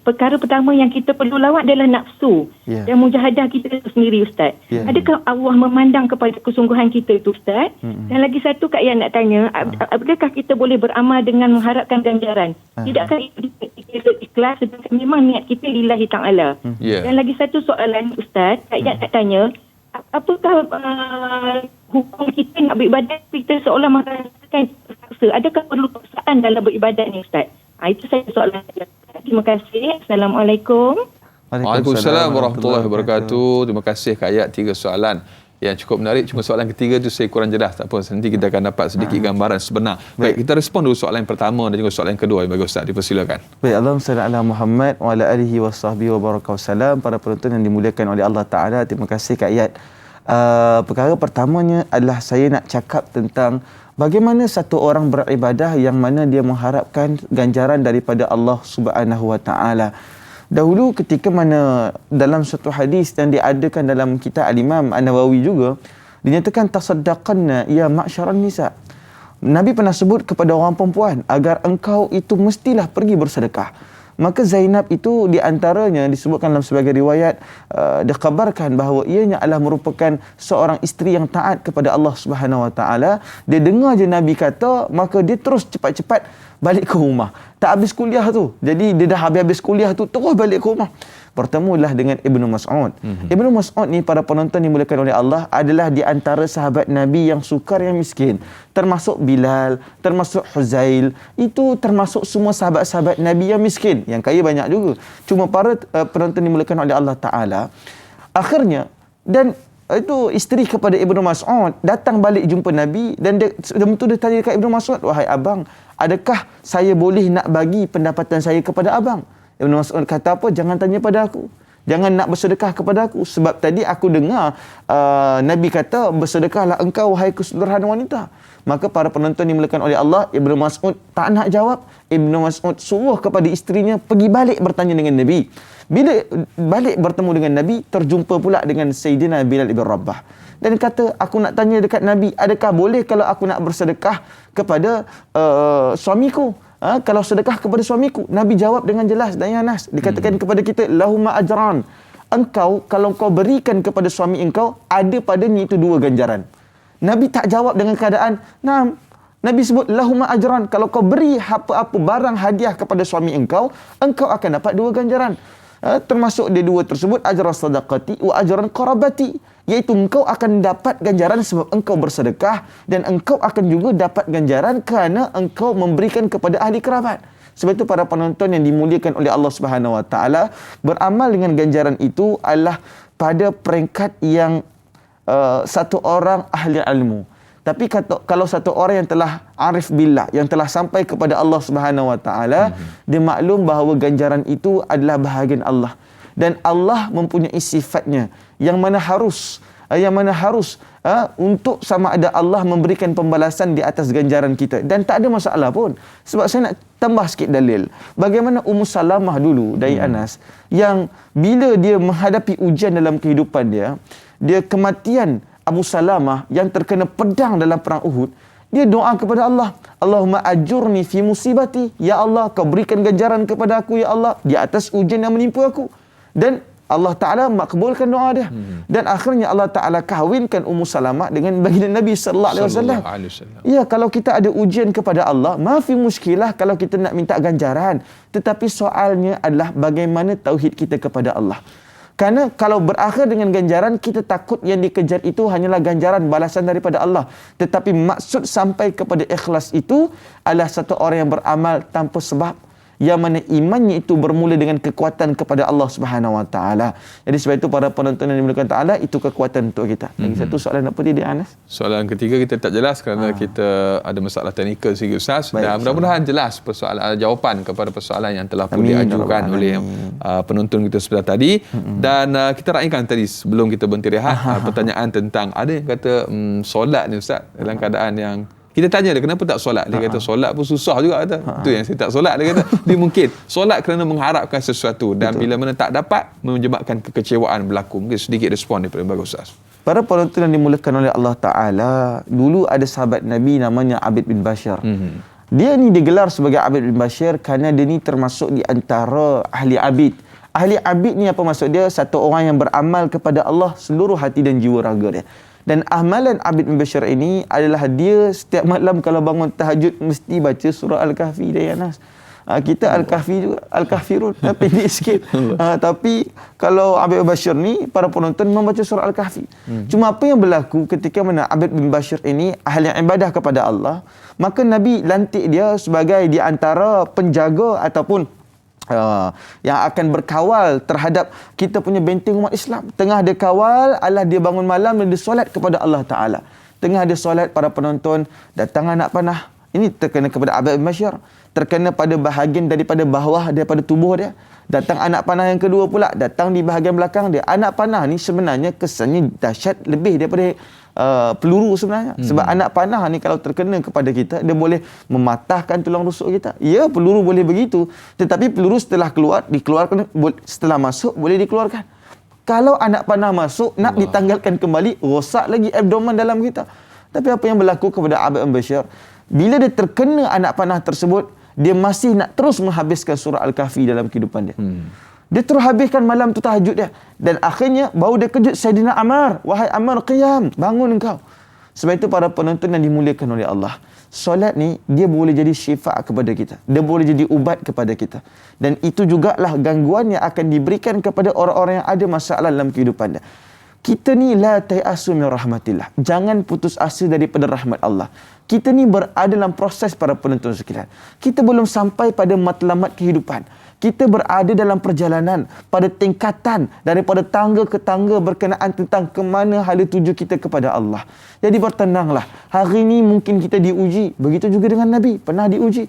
perkara pertama yang kita perlu lawan adalah nafsu dan mujahadah kita itu sendiri Ustaz. Adakah Allah memandang kepada kesungguhan kita itu Ustaz? Dan lagi satu Kak Yan nak tanya, adakah kita boleh beramal dengan mengharapkan ganjaran? Tidakkah itu ikhlas sedangkan memang niat kita lillahi ta'ala? Dan lagi satu soalan Ustaz, Kak Yan nak tanya, apakah hukum kita nak beribadat kita seolah merasakan terpaksa? Adakah perlu paksaan dalam beribadat ni Ustaz? Itu saya soalan saya. Terima kasih. Assalamualaikum. Waalaikumsalam warahmatullahi wabarakatuh. Terima kasih Kak Ayat, 3 soalan yang cukup menarik. Cuma soalan ketiga tu saya kurang jelas. Tak apa, nanti kita akan dapat sedikit gambaran sebenar. Baik, kita respon dulu soalan yang pertama dan juga soalan yang kedua. Bagi Ustaz, dipersilakan. Baik, Allahumma salli ala Muhammad wa ala alihi wa sahbihi wa baraka wasallam. Para penonton yang dimuliakan oleh Allah Ta'ala, terima kasih Kak Ayat. Perkara pertamanya adalah saya nak cakap tentang bagaimana satu orang beribadah yang mana dia mengharapkan ganjaran daripada Allah Subhanahu wa taala. Dahulu ketika mana dalam satu hadis yang diadakan dalam kitab Al-Imam An-Nawawi juga dinyatakan tasaddaqanna ya ma'syaran nisa. Nabi pernah sebut kepada orang perempuan agar engkau itu mestilah pergi bersedekah. Maka Zainab itu di antaranya disebutkan dalam sebagai riwayat dikabarkan bahawa ianya adalah merupakan seorang isteri yang taat kepada Allah Subhanahu Wa Taala. Dia dengar je Nabi kata, maka dia terus cepat-cepat balik ke rumah. Tak habis kuliah tu. Jadi dia dah habis kuliah tu terus balik ke rumah. bertemulah dengan Ibnu Mas'ud. Ibnu Mas'ud ni, para penonton dimuliakan oleh Allah, adalah di antara sahabat Nabi yang sukar, yang miskin. Termasuk Bilal, termasuk Huzail. Itu termasuk semua sahabat-sahabat Nabi yang miskin. Yang kaya banyak juga. Cuma para penonton dimuliakan oleh Allah Ta'ala, akhirnya, dan itu isteri kepada Ibnu Mas'ud datang balik jumpa Nabi, dan dia tanya dekat Ibnu Mas'ud, wahai abang, adakah saya boleh nak bagi pendapatan saya kepada abang? Ibnu Mas'ud kata apa? Jangan tanya pada aku. Jangan nak bersedekah kepada aku. Sebab tadi aku dengar Nabi kata, bersedekahlah engkau wahai keseluruhan wanita. Maka para penonton dimuliakan oleh Allah, Ibnu Mas'ud tak nak jawab. Ibnu Mas'ud suruh kepada isterinya pergi balik bertanya dengan Nabi. Bila balik bertemu dengan Nabi, terjumpa pula dengan Sayyidina Bilal ibn Rabah. Dan kata, aku nak tanya dekat Nabi, adakah boleh kalau aku nak bersedekah kepada suamiku? Kalau sedekah kepada suamiku? Nabi jawab dengan jelas dan Anas. Dikatakan kepada kita, lahuma ajran. Engkau, kalau kau berikan kepada suami engkau, ada padanya itu 2 ganjaran. Nabi tak jawab dengan keadaan, nah, Nabi sebut lahuma ajran. Kalau kau beri apa-apa barang hadiah kepada suami engkau, engkau akan dapat 2 ganjaran. Termasuk dia 2 tersebut, ajran sadaqati wa ajran qarabati, iaitu engkau akan dapat ganjaran sebab engkau bersedekah, dan engkau akan juga dapat ganjaran kerana engkau memberikan kepada ahli kerabat. Sebab itu para penonton yang dimuliakan oleh Allah Subhanahu Wa Taala, beramal dengan ganjaran itu adalah pada peringkat yang satu orang ahli ilmu. Tapi kalau satu orang yang telah arif billah, yang telah sampai kepada Allah Subhanahu Wa Taala, dia maklum bahawa ganjaran itu adalah bahagian Allah, dan Allah mempunyai sifatnya yang mana harus untuk sama ada Allah memberikan pembalasan di atas ganjaran kita, dan tak ada masalah pun. Sebab saya nak tambah sikit dalil bagaimana Ummu Salamah dulu dari Anas, yang bila dia menghadapi ujian dalam kehidupan dia kematian Abu Salamah yang terkena pedang dalam perang Uhud, dia doa kepada Allah, Allahumma ajurni fi musibati, ya Allah, kau berikan ganjaran kepada aku ya Allah di atas ujian yang menimpa aku. Dan Allah Ta'ala makbulkan doa dia. Dan akhirnya Allah Ta'ala kahwinkan Ummu Salamah dengan baginda Nabi sallallahu alaihi wasallam. Ya, kalau kita ada ujian kepada Allah, maafi muskilah kalau kita nak minta ganjaran. Tetapi soalnya adalah bagaimana tauhid kita kepada Allah. Kerana kalau berakhir dengan ganjaran, kita takut yang dikejar itu hanyalah ganjaran balasan daripada Allah. Tetapi maksud sampai kepada ikhlas itu adalah satu orang yang beramal tanpa sebab, yang mana imannya itu bermula dengan kekuatan kepada Allah Subhanahu Wa Taala. Jadi sebab itu para penonton yang dimuliakan Taala, itu kekuatan untuk kita. Lagi satu soalan apa dia, Anas? Soalan ketiga kita tak jelas kerana kita ada masalah teknikal sikit Ustaz. Dan mudah-mudahan jelas jawapan kepada persoalan yang telah pun diajukan oleh penonton kita sebentar tadi. Dan kita raikan tadi sebelum kita berhenti rehat pertanyaan tentang ada yang kata solat ni Ustaz dalam keadaan yang kita tanya dia kenapa tak solat. Dia kata solat pun susah juga kata. Itu yang saya tak solat. Dia kata dia mungkin solat kerana mengharapkan sesuatu, dan bila mana tak dapat menyebabkan kekecewaan berlaku. Mungkin sedikit respon daripada bagus Ustaz. Para penonton yang dimuliakan oleh Allah Ta'ala, dulu ada sahabat Nabi namanya Abid bin Bashir. Dia ni digelar sebagai Abid bin Bashir kerana dia ni termasuk di antara ahli abid. Ahli abid ni apa maksud dia? Satu orang yang beramal kepada Allah seluruh hati dan jiwa raga dia. Dan amalan Abid bin Bashir ini adalah dia setiap malam kalau bangun tahajud mesti baca surah Al-Kahfi dia, Anas. Kita Al-Kahfi juga, Al-Kahfirun, pendek sikit. Tapi kalau Abid bin Bashir ni, para penonton membaca surah Al-Kahfi. Cuma apa yang berlaku ketika mana Abid bin Bashir ini ahli ibadah kepada Allah, maka Nabi lantik dia sebagai di antara penjaga ataupun yang akan berkawal terhadap kita punya benteng umat Islam. Tengah dia kawal adalah dia bangun malam dan dia solat kepada Allah Ta'ala. Tengah dia solat, para penonton datang anak panah. Ini terkena kepada Abid bin Bashir, terkena pada bahagian daripada bawah daripada tubuh dia. Datang anak panah yang kedua pula, datang di bahagian belakang dia. Anak panah ni sebenarnya kesannya dahsyat lebih daripada peluru sebenarnya. Sebab anak panah ni kalau terkena kepada kita, dia boleh mematahkan tulang rusuk kita. Ya, peluru boleh begitu, tetapi peluru setelah keluar, dikeluarkan, setelah masuk boleh dikeluarkan. Kalau anak panah masuk, nak ditanggalkan kembali, rosak lagi abdomen dalam kita. Tapi apa yang berlaku kepada Abid bin Bashir, bila dia terkena anak panah tersebut, dia masih nak terus menghabiskan surah Al-Kahfi dalam kehidupan dia. Dia terus habiskan malam tu tahajud dia. Dan akhirnya baru dia kejut Sayyidina Ammar. Wahai Ammar, qiyam, bangun engkau. Sebab itu para penonton yang dimuliakan oleh Allah, solat ni dia boleh jadi syifa kepada kita. Dia boleh jadi ubat kepada kita. Dan itu jugalah gangguan yang akan diberikan kepada orang-orang yang ada masalah dalam kehidupan dia. Kita ni la tayasu min rahmatillah. Jangan putus asa daripada rahmat Allah. Kita ni berada dalam proses para penonton sekalian. Kita belum sampai pada matlamat kehidupan. Kita berada dalam perjalanan pada tingkatan daripada tangga ke tangga berkenaan tentang ke mana hala tuju kita kepada Allah. Jadi bertenanglah. Hari ini mungkin kita diuji. Begitu juga dengan Nabi. Pernah diuji.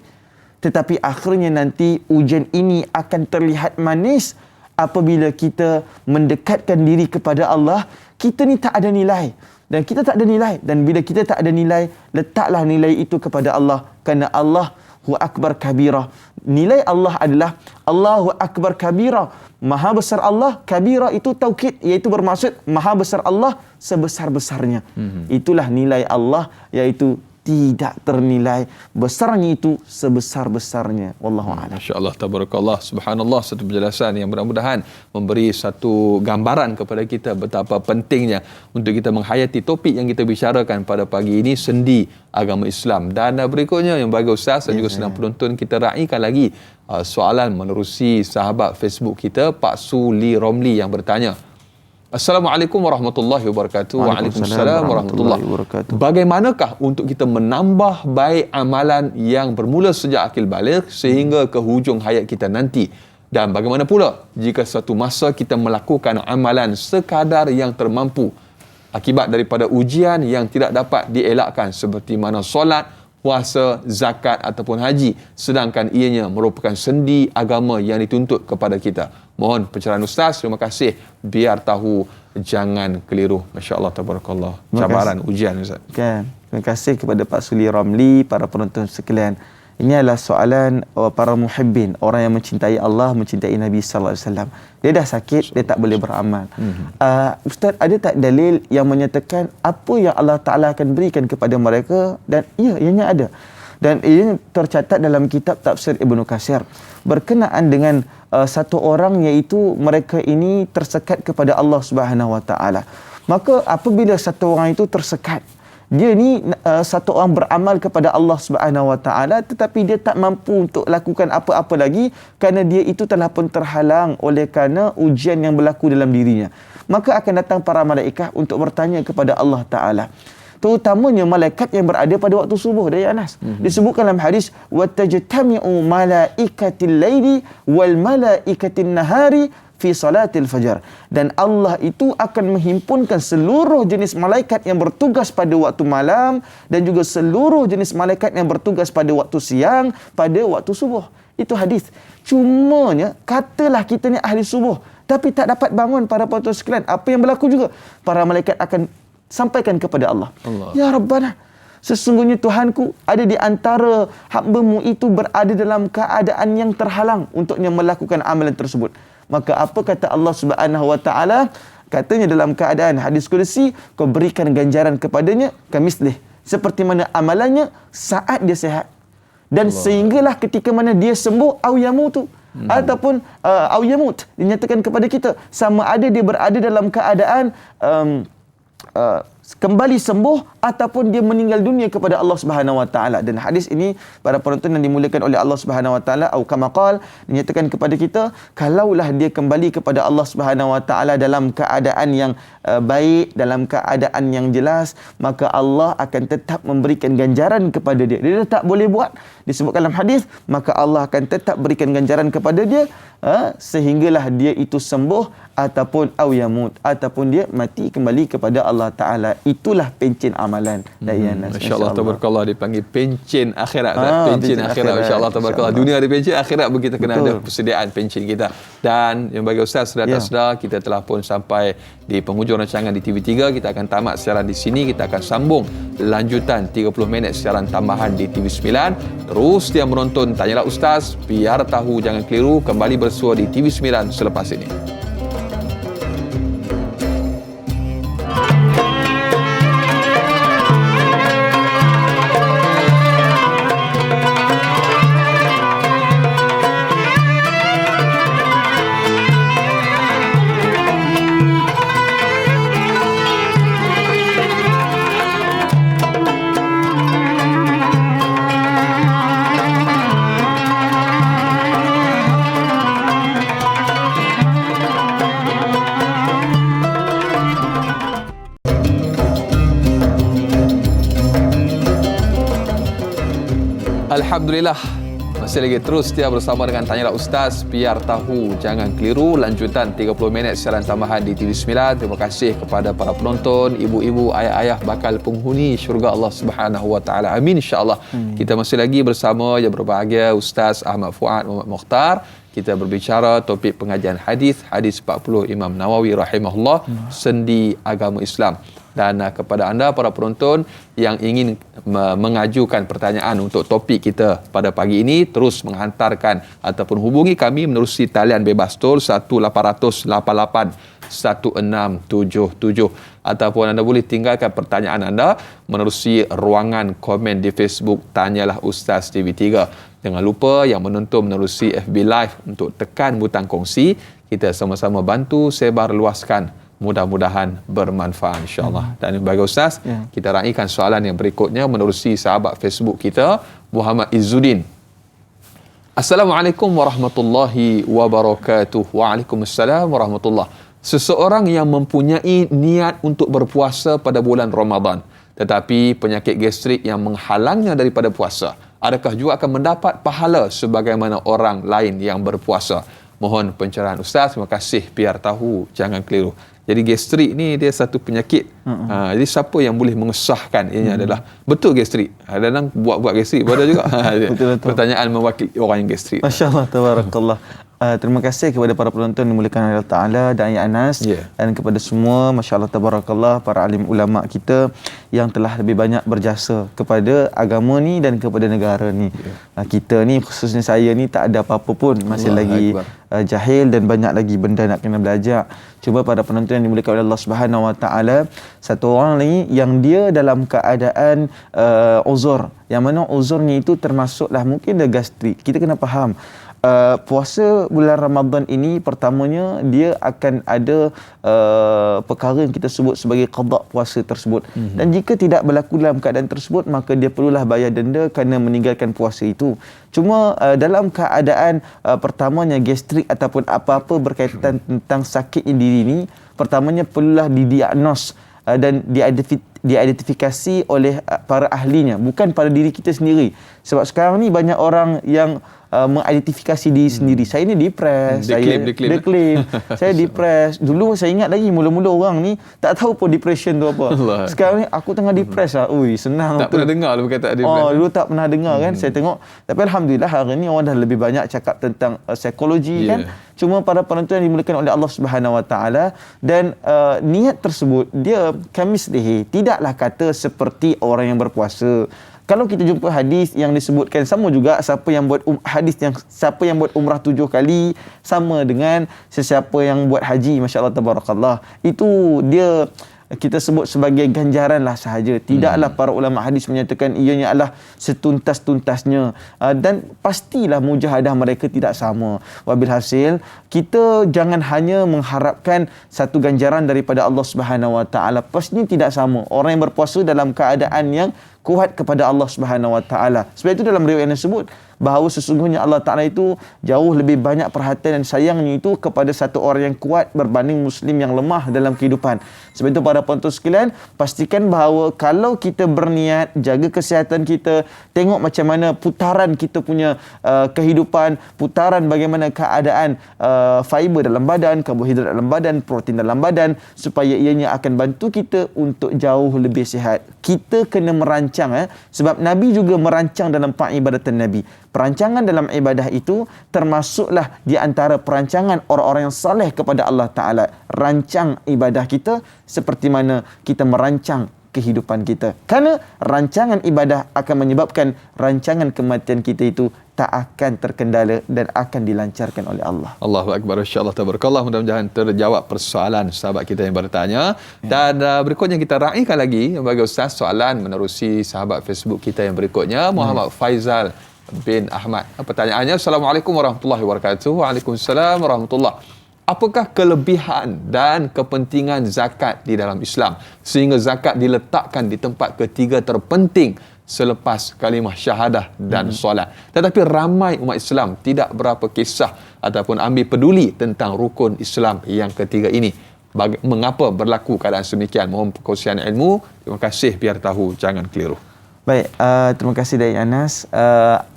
Tetapi akhirnya nanti ujian ini akan terlihat manis apabila kita mendekatkan diri kepada Allah. Kita ni tak ada nilai. Dan kita tak ada nilai. Dan bila kita tak ada nilai, letaklah nilai itu kepada Allah. Kerana Allah Allahu Akbar kabira. Nilai Allah adalah Allahu Akbar kabira. Maha besar Allah. Kabira itu taukid, iaitu bermaksud maha besar Allah sebesar-besarnya. Itulah nilai Allah, iaitu tidak ternilai. Besarnya itu sebesar-besarnya. Wallahu a'lam. Masya-Allah, tabarakallah, subhanallah, satu penjelasan yang mudah-mudahan memberi satu gambaran kepada kita betapa pentingnya untuk kita menghayati topik yang kita bicarakan pada pagi ini, sendi agama Islam. Dan berikutnya yang bagi Ustaz dan juga sedang penonton, kita raikan lagi soalan menerusi sahabat Facebook kita, Pak Suli Romli yang bertanya. Assalamualaikum warahmatullahi wabarakatuh. Waalaikumsalam warahmatullahi wabarakatuh. Bagaimanakah untuk kita menambah baik amalan yang bermula sejak akil baligh sehingga ke hujung hayat kita nanti? Dan bagaimana pula jika suatu masa kita melakukan amalan sekadar yang termampu akibat daripada ujian yang tidak dapat dielakkan seperti mana solat, puasa, zakat ataupun haji, sedangkan ianya merupakan sendi agama yang dituntut kepada kita? Mohon pencerahan Ustaz. Terima kasih. Biar tahu, jangan keliru. Masya-Allah, tabarakallah. Cabaran, ujian Ustaz. Kan. Terima kasih kepada Pak Suli Ramli, para penonton sekalian. Ini adalah soalan para muhibbin, orang yang mencintai Allah, mencintai Nabi sallallahu alaihi wasallam. Dia dah sakit, dia tak boleh beramal. Ustaz, ada tak dalil yang menyatakan apa yang Allah Taala akan berikan kepada mereka? Dan ya, ianya ada. Dan ia tercatat dalam kitab tafsir Ibnu Katsir berkenaan dengan satu orang, iaitu mereka ini tersekat kepada Allah Subhanahu Wa Taala. Maka apabila satu orang itu tersekat, dia ni satu orang beramal kepada Allah Subhanahu Wa Taala, tetapi dia tak mampu untuk lakukan apa-apa lagi kerana dia itu telah pun terhalang oleh kerana ujian yang berlaku dalam dirinya. Maka akan datang para malaikat untuk bertanya kepada Allah Taala, terutamanya malaikat yang berada pada waktu subuh. Dari Anas disebutkan dalam hadis, wa tajtami'u malaikatil laili wal malaikatin nahari fi salatil fajar. Dan Allah itu akan menghimpunkan seluruh jenis malaikat yang bertugas pada waktu malam dan juga seluruh jenis malaikat yang bertugas pada waktu siang, pada waktu subuh. Itu hadis. Cumanya katalah kita ni ahli subuh tapi tak dapat bangun, para penonton sekalian, apa yang berlaku juga? Para malaikat akan sampaikan kepada Allah. Ya Rabbana, sesungguhnya Tuhanku, ada di antara hamba-Mu itu berada dalam keadaan yang terhalang untuknya melakukan amalan tersebut. Maka apa kata Allah Subhanahu Wa Taala? Katanya dalam keadaan hadis kursi, kau berikan ganjaran kepadanya kamislih, seperti mana amalannya saat dia sihat. Dan sehinggalah ketika mana dia sembuh, au yamutu, ataupun au yamut, dinyatakan kepada kita sama ada dia berada dalam keadaan kembali sembuh ataupun dia meninggal dunia kepada Allah Subhanahu Wa Taala. Dan hadis ini, para penonton yang dimuliakan oleh Allah Subhanahu Wa Taala, atau kama qala, dinyatakan kepada kita, kalaulah dia kembali kepada Allah Subhanahu Wa Taala dalam keadaan yang baik, dalam keadaan yang jelas, maka Allah akan tetap memberikan ganjaran kepada dia. Dia tak boleh buat, disebutkan dalam hadis, maka Allah akan tetap berikan ganjaran kepada dia sehinggalah dia itu sembuh ataupun au yamut, ataupun dia mati kembali kepada Allah Taala. Itulah pencen amalan. Masya-Allah, tabarakallah, dipanggil pencen akhirat. Pencen akhirat. Masya-Allah, tabarakallah. Dunia ada pencen, akhirat pun kita kena ada persediaan pencen kita. Dan yang bagi Ustaz, saudara-saudara, kita telah pun sampai di penghujung rancangan di TV3. Kita akan tamat siaran di sini. Kita akan sambung lanjutan 30 minit siaran tambahan di TV9. Terus dia menonton Tanyalah Ustaz, biar tahu jangan keliru, kembali bersua di TV9 selepas ini. Alhamdulillah, masih lagi terus setia bersama dengan Tanyalah Ustaz, biar tahu jangan keliru. Lanjutan 30 minit siaran tambahan di TV9. Terima kasih kepada para penonton, ibu-ibu, ayah-ayah bakal penghuni syurga Allah Subhanahu Wa Taala. Amin, insya-Allah. Kita masih lagi bersama yang berbahagia Ustaz Ahmad Fuad Muhammad Mokhtar. Kita berbicara topik pengajian hadis 40 Imam Nawawi rahimahullah, sendi agama Islam. Dan kepada anda para penonton yang ingin mengajukan pertanyaan untuk topik kita pada pagi ini, terus menghantarkan ataupun hubungi kami menerusi talian bebas tol 1888 1677, ataupun anda boleh tinggalkan pertanyaan anda menerusi ruangan komen di Facebook Tanyalah Ustaz TV3. Jangan lupa yang menonton menerusi FB Live untuk tekan butang kongsi. Kita sama-sama bantu sebar luaskan, mudah-mudahan bermanfaat insya-Allah. Dan bagi Ustaz, kita raikan soalan yang berikutnya menerusi sahabat Facebook kita Muhammad Izzuddin. Assalamualaikum warahmatullahi wabarakatuh. Waalaikumsalam warahmatullahi. Seseorang yang mempunyai niat untuk berpuasa pada bulan Ramadan, tetapi penyakit gastrik yang menghalangnya daripada puasa, adakah juga akan mendapat pahala sebagaimana orang lain yang berpuasa? Mohon pencerahan Ustaz. Terima kasih, biar tahu jangan keliru. Jadi gastrik ni dia satu penyakit. Jadi siapa yang boleh mengesahkan ini adalah betul gastrik. Kadang-kadang buat gastrik pada juga. Betul-betul. Pertanyaan mewakili orang yang gastrik. Masya-Allah, tabarakallah. Terima kasih kepada para penonton yang dimuliakan oleh Allah Ta'ala dan Ayah Anas, dan kepada semua, masya-Allah tabarakallah, para alim ulama kita yang telah lebih banyak berjasa kepada agama ni dan kepada negara ni. Kita ni, khususnya saya ni, tak ada apa-apa pun, masih Allah lagi jahil dan banyak lagi benda nak kena belajar. Cuba para penonton yang dimuliakan oleh Allah Subhanahu Wa Taala, satu orang lagi yang dia dalam keadaan uzur, yang mana uzurnya itu termasuklah mungkin dia gastrik. Kita kena faham puasa bulan Ramadan ini, pertamanya dia akan ada perkara yang kita sebut sebagai qada puasa tersebut. Dan jika tidak berlaku dalam keadaan tersebut, maka dia perlulah bayar denda kerana meninggalkan puasa itu. Cuma dalam keadaan pertamanya gastrik ataupun apa-apa berkaitan tentang sakit diri ini, pertamanya perlulah didiagnos dan diidentifikasi oleh para ahlinya, bukan pada diri kita sendiri. Sebab sekarang ni banyak orang yang mengidentifikasi diri sendiri. Saya ni depres, diklaim. Saya depres. Dulu saya ingat lagi mula-mula orang ni tak tahu pun depression tu apa. Allah. Sekarang ni aku tengah depres lah. Ui, senang. Tak pernah dengar perkataan depression. Dulu tak pernah dengar kan. Saya tengok. Tapi alhamdulillah hari ni orang dah lebih banyak cakap tentang psikologi kan. Cuma para penonton yang dimuliakan oleh Allah Subhanahu Wa Taala, dan niat tersebut dia kamislihi, tidaklah kata seperti orang yang berpuasa. Kalau kita jumpa hadis yang disebutkan sama juga, siapa yang buat siapa yang buat umrah 7 kali sama dengan sesiapa yang buat haji, masya-Allah tabarakallah. Itu dia kita sebut sebagai ganjaran lah sahaja. Tidaklah para ulama hadis menyatakan ianya adalah setuntas-tuntasnya, dan pastilah mujahadah mereka tidak sama. Wabil hasil, kita jangan hanya mengharapkan satu ganjaran daripada Allah Subhanahu Wa Taala. Pastinya tidak sama. Orang yang berpuasa dalam keadaan yang kuat kepada Allah Subhanahu Wa Taala. Sebab itu dalam riwayat yang disebut bahawa sesungguhnya Allah Ta'ala itu jauh lebih banyak perhatian dan sayangnya itu kepada satu orang yang kuat berbanding Muslim yang lemah dalam kehidupan. Sebab itu para penonton sekalian, pastikan bahawa kalau kita berniat, jaga kesihatan kita, tengok macam mana putaran kita punya kehidupan, putaran bagaimana keadaan fiber dalam badan, karbohidrat dalam badan, protein dalam badan, supaya ianya akan bantu kita untuk jauh lebih sihat. Kita kena merancang, sebab Nabi juga merancang dalam peribadatan Nabi. Perancangan dalam ibadah itu termasuklah di antara perancangan orang-orang yang saleh kepada Allah Ta'ala. Rancang ibadah kita seperti mana kita merancang kehidupan kita. Kerana rancangan ibadah akan menyebabkan rancangan kematian kita itu tak akan terkendala dan akan dilancarkan oleh Allah. Allahu Akbar, insya-Allah tabarakallah. Mudah-mudahan terjawab persoalan sahabat kita yang bertanya. Dan berikutnya kita raikan lagi bagi Ustaz soalan menerusi sahabat Facebook kita yang berikutnya, Muhammad Faizal bin Ahmad. Pertanyaannya, Assalamualaikum warahmatullahi wabarakatuh. Waalaikumsalam warahmatullahi. Apakah kelebihan dan kepentingan zakat di dalam Islam sehingga zakat diletakkan di tempat ketiga terpenting selepas kalimah syahadah dan solat? Tetapi ramai umat Islam tidak berapa kisah ataupun ambil peduli tentang rukun Islam yang ketiga ini. Mengapa berlaku keadaan semikian? Mohon perkongsian ilmu. Terima kasih, biar tahu jangan keliru. Baik, terima kasih Da'i Anas.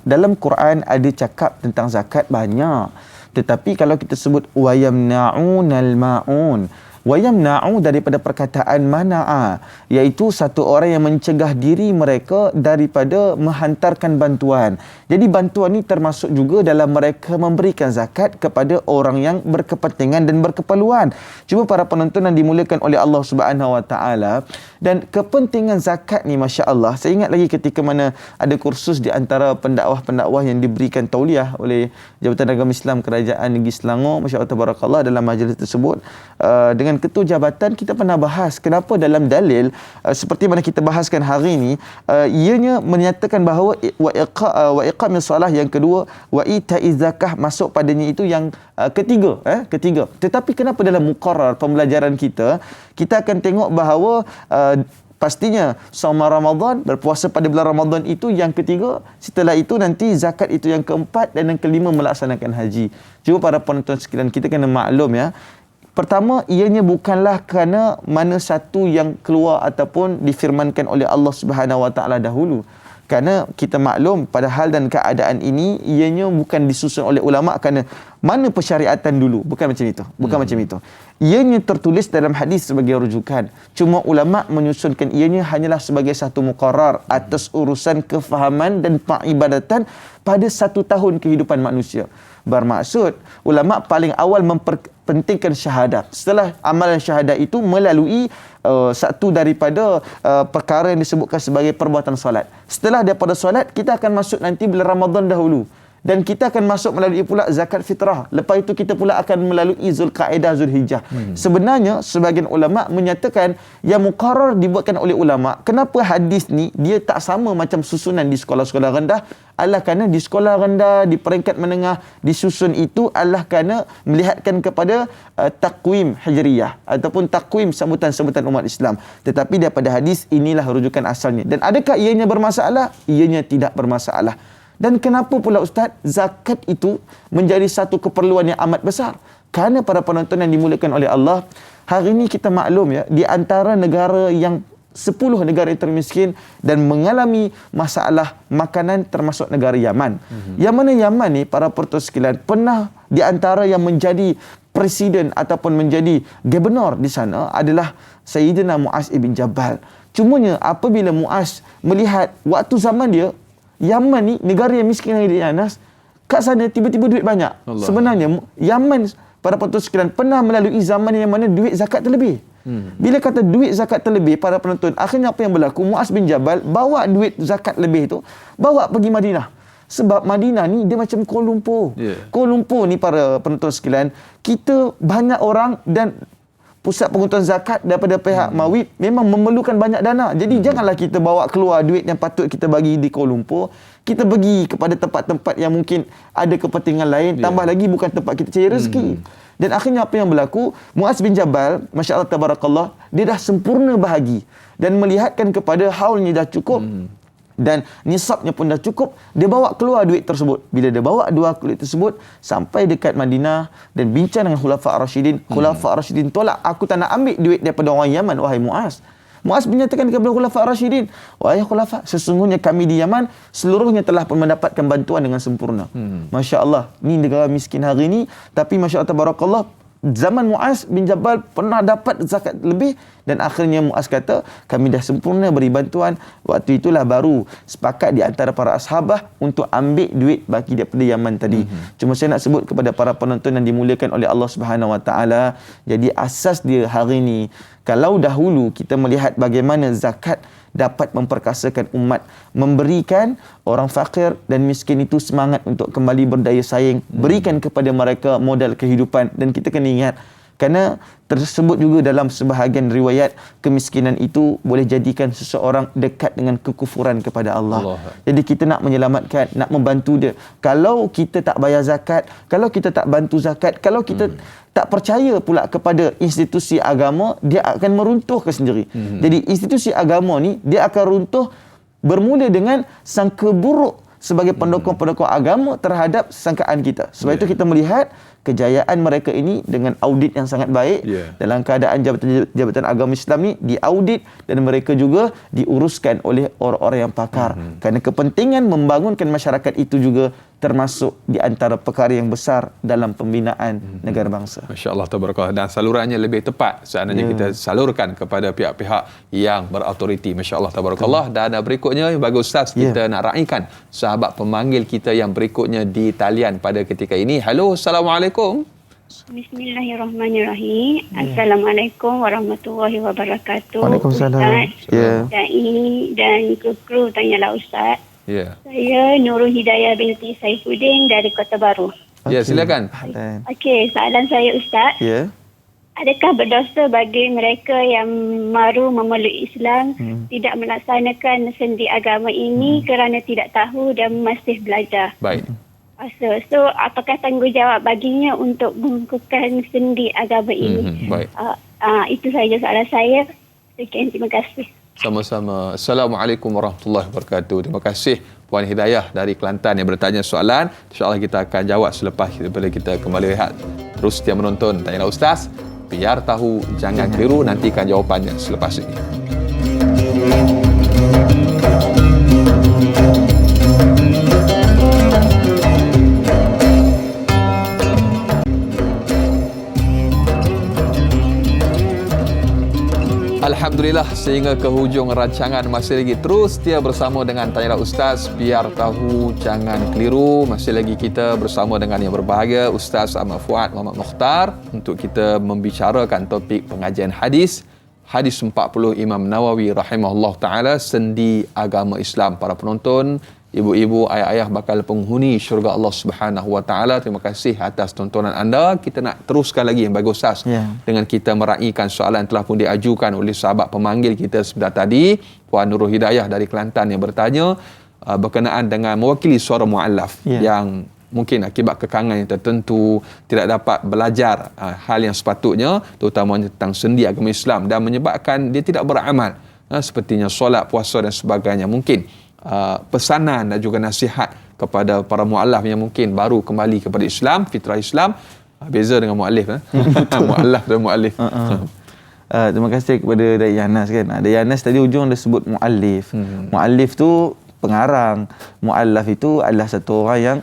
Dalam Quran ada cakap tentang zakat banyak. Tetapi kalau kita sebut wayamna'unal ma'un, wayamna'u daripada perkataan mana'a, iaitu satu orang yang mencegah diri mereka daripada menghantarkan bantuan. Jadi bantuan ni termasuk juga dalam mereka memberikan zakat kepada orang yang berkepentingan dan berkeperluan. Cuma para penonton yang dimuliakan oleh Allah Subhanahu Wa Taala, dan kepentingan zakat ni masya-Allah, saya ingat lagi ketika mana ada kursus di antara pendakwah-pendakwah yang diberikan tauliah oleh Jabatan Agama Islam Kerajaan Negeri Selangor, masya-Allah tabarakallah, dalam majlis tersebut dengan ketua jabatan kita pernah bahas kenapa dalam dalil seperti mana kita bahaskan hari ini, ianya menyatakan bahawa wa iqamis solah yang kedua, wa ita'iz zakah masuk padanya itu yang ketiga. Tetapi kenapa dalam muqarrar pembelajaran kita akan tengok bahawa pastinya saum Ramadan, berpuasa pada bulan Ramadan itu yang ketiga, setelah itu nanti zakat itu yang keempat, dan yang kelima melaksanakan haji. Cuma para penonton sekalian, kita kena maklum ya, pertama, ianya bukanlah kerana mana satu yang keluar ataupun difirmankan oleh Allah Subhanahu Wa Taala dahulu. Kerana kita maklum pada hal dan keadaan ini, ianya bukan disusun oleh ulama kerana mana persyariatan dulu. Bukan macam itu. Macam itu. Ianya tertulis dalam hadis sebagai rujukan. Cuma ulama menyusunkan ianya hanyalah sebagai satu muqarrar atas urusan kefahaman dan peribadatan pada satu tahun kehidupan manusia. Bermaksud, ulama paling awal memperpentingkan syahadat. Setelah amalan syahadat itu melalui satu daripada perkara yang disebutkan sebagai perbuatan solat. Setelah daripada solat, kita akan masuk nanti bulan Ramadan dahulu. Dan kita akan masuk melalui pula zakat fitrah. Lepas itu kita pula akan melalui Zulqa'edah, Zulhijjah. Sebenarnya sebahagian ulama menyatakan yang muqarrar dibuatkan oleh ulama. Kenapa hadis ni dia tak sama macam susunan di sekolah-sekolah rendah? Adalah kerana di sekolah rendah, di peringkat menengah disusun itu adalah kerana melihatkan kepada takwim hijriyah ataupun takwim sambutan-sambutan umat Islam. Tetapi daripada hadis inilah rujukan asalnya. Dan adakah ianya bermasalah? Ianya tidak bermasalah. Dan kenapa pula Ustaz zakat itu menjadi satu keperluan yang amat besar? Kerana para penonton yang dimuliakan oleh Allah, hari ini kita maklum ya, di antara negara yang 10 negara yang termiskin dan mengalami masalah makanan termasuk negara Yaman. Yang mana Yaman ni para penonton sekalian pernah di antara yang menjadi presiden ataupun menjadi gubernur di sana adalah Sayyidina Muaz ibn Jabal. Cumanya apabila Muaz melihat waktu zaman dia, Yaman ni negara yang miskin lagi, Anas, kat sana tiba-tiba duit banyak. Allah. Sebenarnya Yaman para penonton sekalian pernah melalui zaman yang mana duit zakat terlebih. Bila kata duit zakat terlebih, para penonton, akhirnya apa yang berlaku? Muaz bin Jabal bawa duit zakat lebih tu, bawa pergi Madinah. Sebab Madinah ni dia macam Kuala Lumpur. Kuala Lumpur ni para penonton sekalian, kita banyak orang dan pusat pengutuan zakat daripada pihak Mawib memang memerlukan banyak dana. Jadi janganlah kita bawa keluar duit yang patut kita bagi di Kuala Lumpur, kita pergi kepada tempat-tempat yang mungkin ada kepentingan lain, tambah lagi bukan tempat kita cari rezeki. Dan akhirnya apa yang berlaku? Muaz bin Jabal, masya-Allah tabarakallah, dia dah sempurna bahagi dan melihatkan kepada haulnya dah cukup. Dan nisabnya pun dah cukup, dia bawa keluar duit tersebut. Bila dia bawa duit tersebut sampai dekat Madinah dan bincang dengan Khulafa' Ar-Rasyidin, Khulafa' Ar-Rasyidin tolak, aku tak nak ambil duit daripada orang Yaman, wahai Muaz. Muaz menyatakan kepada Khulafa' Ar-Rasyidin, wahai Khulafa', sesungguhnya kami di Yaman seluruhnya telah mendapatkan bantuan dengan sempurna. Masya Allah, ni negara miskin hari ini, tapi masya Allah tabarakallah, zaman Muaz bin Jabal pernah dapat zakat lebih, dan akhirnya Muaz kata, kami dah sempurna beri bantuan. Waktu itulah baru sepakat di antara para ashabah untuk ambil duit bagi daripada Yaman tadi. Cuma saya nak sebut kepada para penonton yang dimuliakan oleh Allah Subhanahu Wa Taala, jadi asas dia hari ini, kalau dahulu kita melihat bagaimana zakat dapat memperkasakan umat, memberikan orang fakir dan miskin itu semangat untuk kembali berdaya saing, berikan kepada mereka modal kehidupan. Dan kita kena ingat, kerana tersebut juga dalam sebahagian riwayat, kemiskinan itu boleh jadikan seseorang dekat dengan kekufuran kepada Allah. Jadi kita nak menyelamatkan, nak membantu dia. Kalau kita tak bayar zakat, kalau kita tak bantu zakat, kalau kita tak percaya pula kepada institusi agama, dia akan meruntuhkan sendiri. Jadi institusi agama ni dia akan runtuh bermula dengan sangka buruk sebagai pendukung-pendukung agama terhadap sangkaan kita. Sebab itu kita melihat kejayaan mereka ini dengan audit yang sangat baik dalam keadaan jabatan agama Islam ni diaudit dan mereka juga diuruskan oleh orang-orang yang pakar. Kerana kepentingan membangunkan masyarakat itu juga termasuk di antara perkara yang besar dalam pembinaan negara bangsa. Masya-Allah, tabarakallah. Dan salurannya lebih tepat seandainya kita salurkan kepada pihak-pihak yang berautoriti. Masya-Allah, tabarakallah. Dan berikutnya bagi Ustaz, kita nak raikan sahabat pemanggil kita yang berikutnya di talian pada ketika ini. Halo, Assalamualaikum. Bismillahirrahmanirrahim. Assalamualaikum warahmatullahi wabarakatuh. Waalaikumsalam. Dan kru tanyalah Ustaz. Saya Nurul Hidayah binti Saifuddin dari Kota Baru. Silakan. Okey, soalan saya Ustaz. Adakah berdosa bagi mereka yang baru memeluk Islam tidak melaksanakan sendi agama ini kerana tidak tahu dan masih belajar? Baik. So, apakah tanggungjawab baginya untuk mengukuhkan sendi agama ini? Baik. Itu sahaja soalan saya. Sekian, terima kasih. Sama-sama. Assalamualaikum warahmatullahi wabarakatuh. Terima kasih Puan Hidayah dari Kelantan yang bertanya soalan. InsyaAllah kita akan jawab selepas kita kembali lihat. Terus setia menonton Tanyalah Ustaz. Biar tahu, jangan keliru. Nantikan jawapannya selepas ini. Alhamdulillah, sehingga ke hujung rancangan masih lagi terus setia bersama dengan Tanyalah Ustaz. Biar tahu, jangan keliru. Masih lagi kita bersama dengan yang berbahagia Ustaz Ahmad Fuad Muhammad Mukhtar untuk kita membicarakan topik pengajian hadis 40 Imam Nawawi rahimahullah ta'ala, sendi agama Islam. Para penonton, ibu-ibu, ayah-ayah bakal penghuni syurga Allah Subhanahu wa taala. Terima kasih atas tontonan anda. Kita nak teruskan lagi yang bagus Ustaz dengan kita meraihkan soalan telah pun diajukan oleh sahabat pemanggil kita sebentar tadi, Puan Nurul Hidayah dari Kelantan yang bertanya berkenaan dengan mewakili suara muallaf yang mungkin akibat kekangan yang tertentu tidak dapat belajar hal yang sepatutnya, terutamanya tentang sendi agama Islam, dan menyebabkan dia tidak beramal sepertinya solat, puasa dan sebagainya. Mungkin pesanan dan juga nasihat kepada para muallaf yang mungkin baru kembali kepada Islam, fitrah Islam, beza dengan muallif muallaf dan muallif. Terima kasih kepada Dai Yanas kan. Dai Yanas tadi ujung dia sebut muallif. Muallif tu pengarang. Muallaf itu adalah satu orang yang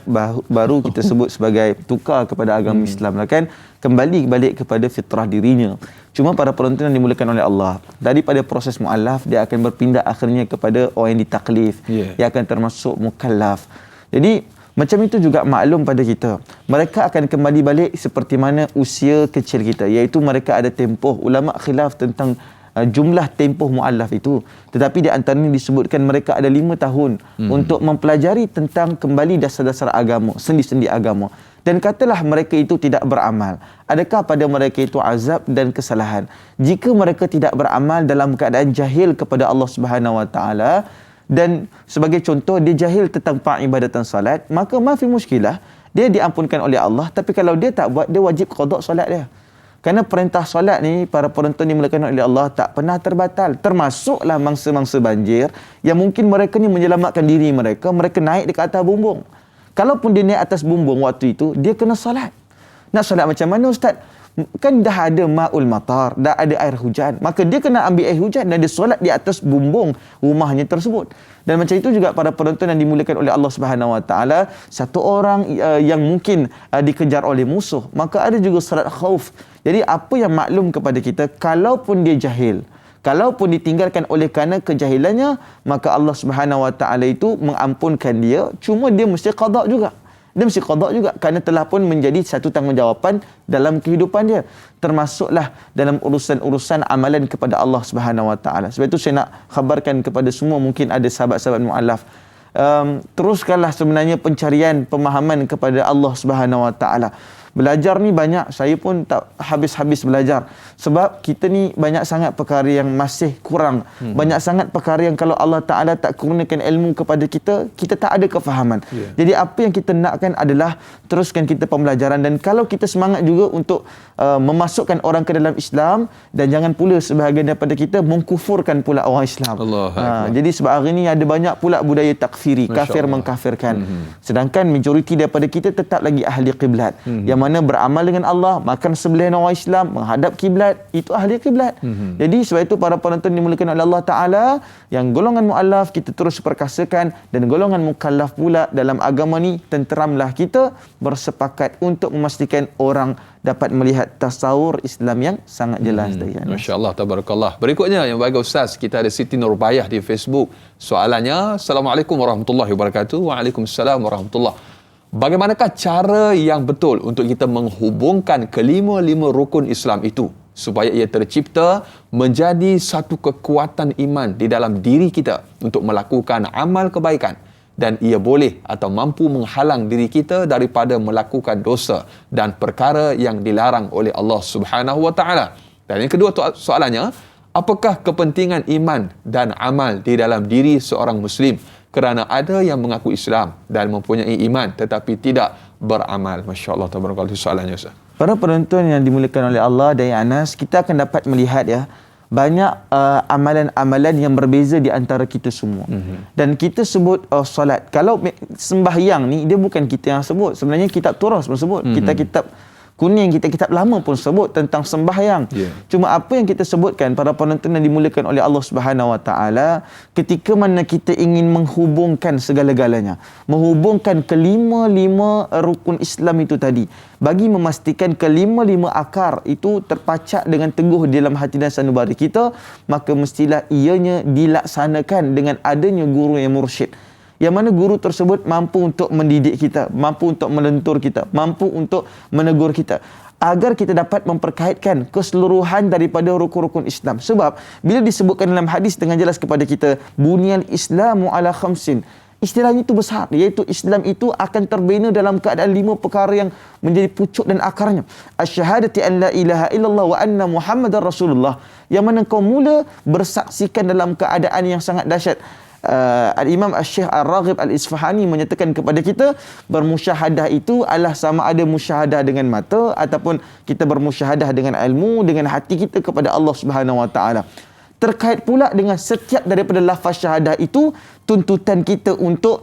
baru kita sebut sebagai tukar kepada agama Islam lah kan, kembali balik kepada fitrah dirinya. Cuma para penonton yang dimuliakan oleh Allah, daripada proses muallaf dia akan berpindah akhirnya kepada orang yang ditaklif, yang akan termasuk mukallaf. Jadi macam itu juga maklum pada kita, mereka akan kembali balik seperti mana usia kecil kita, iaitu mereka ada tempoh. Ulama khilaf tentang jumlah tempoh muallaf itu, tetapi di antaranya disebutkan mereka ada 5 tahun untuk mempelajari tentang kembali dasar-dasar agama, sendi-sendi agama. Dan katalah mereka itu tidak beramal, adakah pada mereka itu azab dan kesalahan? Jika mereka tidak beramal dalam keadaan jahil kepada Allah Subhanahu wa taala, dan sebagai contoh dia jahil tentang peribadatan salat, maka mafi muskilah, dia diampunkan oleh Allah. Tapi kalau dia tak buat, dia wajib qada solat dia. Kerana perintah solat ni, para penonton dimuliakan oleh Allah, tak pernah terbatal. Termasuklah mangsa-mangsa banjir yang mungkin mereka ni menyelamatkan diri mereka, mereka naik dekat atas bumbung. Kalaupun dia naik atas bumbung waktu itu, dia kena solat. Nak solat macam mana Ustaz? Kan dah ada ma'ul matar, dah ada air hujan. Maka dia kena ambil air hujan dan dia solat di atas bumbung rumahnya tersebut. Dan macam itu juga para penonton yang dimuliakan oleh Allah Subhanahu wa taala, satu orang yang mungkin dikejar oleh musuh, maka ada juga solat khauf. Jadi apa yang maklum kepada kita, kalaupun dia jahil, kalaupun ditinggalkan oleh kerana kejahilannya, maka Allah Subhanahu wa taala itu mengampunkan dia, cuma dia mesti qada juga. Dia mesti qada juga kerana telah pun menjadi satu tanggungjawab dalam kehidupan dia, termasuklah dalam urusan-urusan amalan kepada Allah Subhanahu wa taala. Sebab itu saya nak khabarkan kepada semua, mungkin ada sahabat-sahabat muallaf, teruskanlah sebenarnya pencarian pemahaman kepada Allah Subhanahu wa taala. Belajar ni banyak, saya pun tak habis-habis belajar. Sebab kita ni banyak sangat perkara yang masih kurang. Banyak sangat perkara yang kalau Allah Ta'ala tak kurniakan ilmu kepada kita, kita tak ada kefahaman. Jadi apa yang kita nakkan adalah teruskan kita pembelajaran. Dan kalau kita semangat juga untuk memasukkan orang ke dalam Islam, dan jangan pula sebahagian daripada kita mengkufurkan pula orang Islam. Jadi sebab hari ni ada banyak pula budaya takfiri, kafir mengkafirkan. Sedangkan majoriti daripada kita tetap lagi ahli kiblat. Yang mana beramal dengan Allah, makan sembelihan orang Islam, menghadap kiblat, itu ahli kiblat. Jadi sebab itu para penonton dimulakan oleh Allah Ta'ala, yang golongan mu'allaf kita terus perkasakan, dan golongan mukallaf pula dalam agama ni, tenteramlah kita bersepakat untuk memastikan orang dapat melihat tasawur Islam yang sangat jelas. Masya-Allah, tabarakallah. Berikutnya yang bagi Ustaz, kita ada Siti Nurbayah di Facebook. Soalannya, Assalamualaikum warahmatullahi wabarakatuh. Waalaikumsalam warahmatullahi. Bagaimanakah cara yang betul untuk kita menghubungkan kelima-lima rukun Islam itu supaya ia tercipta menjadi satu kekuatan iman di dalam diri kita untuk melakukan amal kebaikan, dan ia boleh atau mampu menghalang diri kita daripada melakukan dosa dan perkara yang dilarang oleh Allah Subhanahu wa taala. Dan yang kedua soalannya, apakah kepentingan iman dan amal di dalam diri seorang muslim? Kerana ada yang mengaku Islam dan mempunyai iman tetapi tidak beramal. Masya-Allah, tabarakallah. Soalannya Ustaz. Para penonton yang dimuliakan oleh Allah dan Anas, kita akan dapat melihat banyak amalan-amalan yang berbeza di antara kita semua. Dan kita sebut solat. Kalau sembahyang ni, dia bukan kita yang sebut. Sebenarnya kitab Turas pun sebut. Kitab kuning, kitab lama pun sebut tentang sembahyang. Cuma apa yang kita sebutkan, para penonton yang dimuliakan oleh Allah Subhanahu Wa Taala, ketika mana kita ingin menghubungkan segala-galanya, menghubungkan kelima-lima rukun Islam itu tadi, bagi memastikan kelima-lima akar itu terpacak dengan teguh di dalam hati dan sanubari kita, maka mestilah ianya dilaksanakan dengan adanya guru yang mursyid, yang mana guru tersebut mampu untuk mendidik kita, mampu untuk melentur kita, mampu untuk menegur kita, agar kita dapat memperkaitkan keseluruhan daripada rukun-rukun Islam. Sebab bila disebutkan dalam hadis dengan jelas kepada kita, bunyal Islamu ala khamsin, istilahnya itu besar, iaitu Islam itu akan terbina dalam keadaan 5 perkara yang menjadi pucuk dan akarnya. Asyhadati an la ilaha illallah wa anna Muhammadar Rasulullah, yang mana kau mula bersaksikan dalam keadaan yang sangat dahsyat. Al-Imam Al-Syekh Al-Raghib Al-Isfahani menyatakan kepada kita, bermusyahadah itu adalah sama ada musyahadah dengan mata ataupun kita bermusyahadah dengan ilmu, dengan hati kita kepada Allah Subhanahu Wa Taala. Terkait pula dengan setiap daripada lafaz syahadah itu, tuntutan kita untuk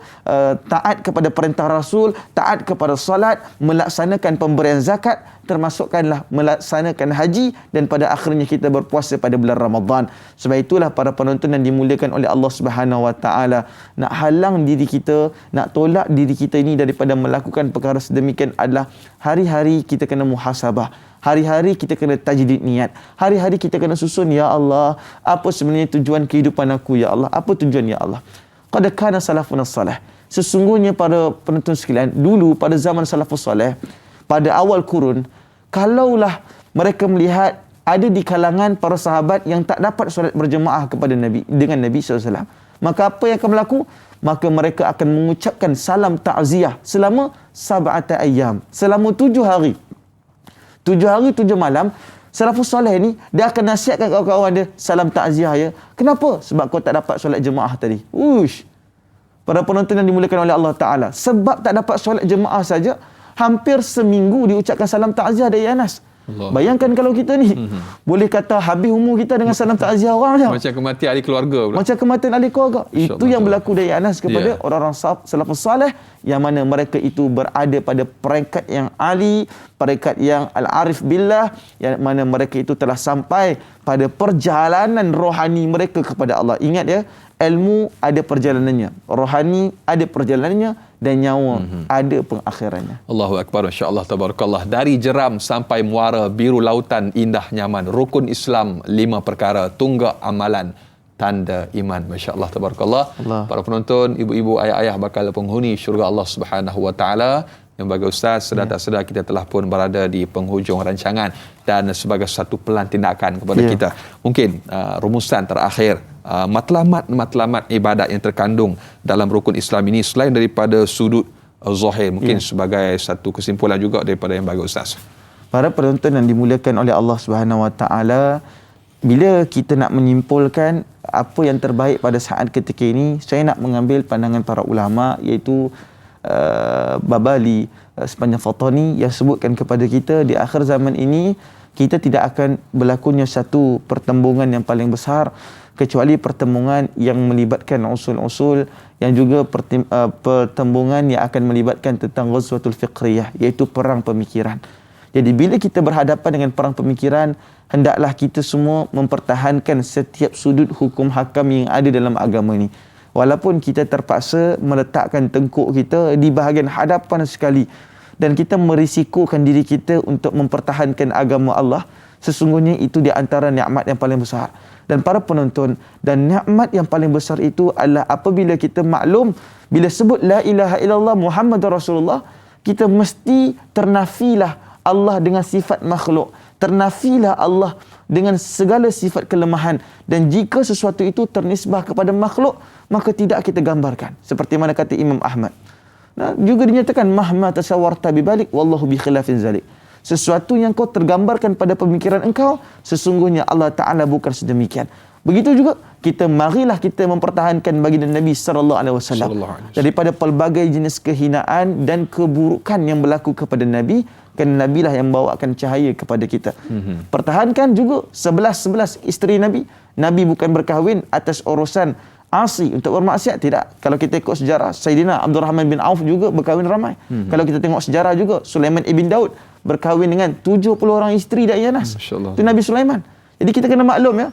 taat kepada perintah Rasul, taat kepada salat, melaksanakan pemberian zakat, termasukkanlah melaksanakan haji, dan pada akhirnya kita berpuasa pada bulan Ramadan. Sebab itulah para penonton yang dimuliakan oleh Allah Subhanahu Wa Taala, nak halang diri kita, nak tolak diri kita ini daripada melakukan perkara sedemikian adalah hari-hari kita kena muhasabah. Hari-hari kita kena tajdid niat. Hari-hari kita kena susun, ya Allah, apa sebenarnya tujuan kehidupan aku, ya Allah? Apa tujuan, ya Allah? Qad kana salafun salih. Sesungguhnya para penonton sekalian, dulu pada zaman salafus salih, pada awal kurun, kalaulah mereka melihat ada di kalangan para sahabat yang tak dapat solat berjemaah kepada Nabi, dengan Nabi SAW, maka apa yang akan berlaku? Maka mereka akan mengucapkan salam ta'ziyah selama 7 ayyam, selama 7 hari. 7 hari 7 malam, salafus soleh ni dia akan nasihatkan kawan-kawan dia, salam takziah ya. Kenapa? Sebab kau tak dapat solat jemaah tadi. Para penonton yang dimuliakan oleh Allah Ta'ala, sebab tak dapat solat jemaah saja, hampir seminggu diucapkan salam takziah dari Anas. Allah. Bayangkan kalau kita ni boleh kata habis umur kita dengan salam takziah orang je. Macam kematian ahli keluarga pula. Macam kematian ahli keluarga. Itu yang berlaku dari Anas kepada orang-orang salafus salih, yang mana mereka itu berada pada peringkat yang ali, peringkat yang al-arif billah, yang mana mereka itu telah sampai pada perjalanan rohani mereka kepada Allah. Ingat ya, ilmu ada perjalanannya, rohani ada perjalanannya, dan nyawa ada pengakhirannya. Allahu Akbar, masya-Allah, tabarakallah. Dari jeram sampai muara, biru lautan indah nyaman, rukun Islam 5 perkara, tunggak amalan, tanda iman. Masya-Allah, tabarakallah. Para penonton, ibu-ibu, ayah-ayah bakal penghuni syurga Allah Subhanahu Wa Taala. Yang bagi Ustaz, sedar tak sedar kita telah pun berada di penghujung rancangan, dan sebagai satu pelan tindakan kepada kita, mungkin rumusan terakhir, matlamat ibadat yang terkandung dalam rukun Islam ini, selain daripada sudut zahir. Mungkin sebagai satu kesimpulan juga daripada yang bagi Ustaz. Para penonton yang dimuliakan oleh Allah Subhanahu Wa Taala, bila kita nak menyimpulkan apa yang terbaik pada saat ketika ini, saya nak mengambil pandangan para ulama, iaitu Babali sepanjang Fatani yang sebutkan kepada kita di akhir zaman ini kita tidak akan berlakunya satu pertembungan yang paling besar kecuali pertembungan yang melibatkan usul-usul, yang juga pertembungan yang akan melibatkan tentang ghazwatul fiqriyah, iaitu perang pemikiran. Jadi bila kita berhadapan dengan perang pemikiran, hendaklah kita semua mempertahankan setiap sudut hukum hakam yang ada dalam agama ini. Walaupun kita terpaksa meletakkan tengkuk kita di bahagian hadapan sekali dan kita merisikokan diri kita untuk mempertahankan agama Allah, sesungguhnya itu di antara nikmat yang paling besar. Dan para penonton, dan nikmat yang paling besar itu adalah apabila kita maklum, bila sebut la ilaha illallah Muhammadur Rasulullah, kita mesti ternafilah Allah dengan sifat makhluk, ternafilah Allah dengan segala sifat kelemahan, dan jika sesuatu itu ternisbah kepada makhluk, maka tidak kita gambarkan. Seperti mana kata Imam Ahmad. Nah, juga dinyatakan mahma tasawwarta bibalik wallahu bi khilafin zalik. Sesuatu yang kau tergambarkan pada pemikiran engkau, sesungguhnya Allah Ta'ala bukan sedemikian. Begitu juga marilah kita mempertahankan baginda Nabi sallallahu alaihi wasallam daripada pelbagai jenis kehinaan dan keburukan yang berlaku kepada Nabi, kerana Nabi lah yang bawakan cahaya kepada kita. Pertahankan juga 11 isteri Nabi. Nabi bukan berkahwin atas urusan asi untuk bermaksiat, tidak. Kalau kita ikut sejarah, Sayyidina Abdul Rahman bin Auf juga berkahwin ramai. Kalau kita tengok sejarah juga, Sulaiman ibn Daud berkahwin dengan 70 orang isteri dan Yanas. Itu Nabi Sulaiman. Jadi kita kena maklum ya,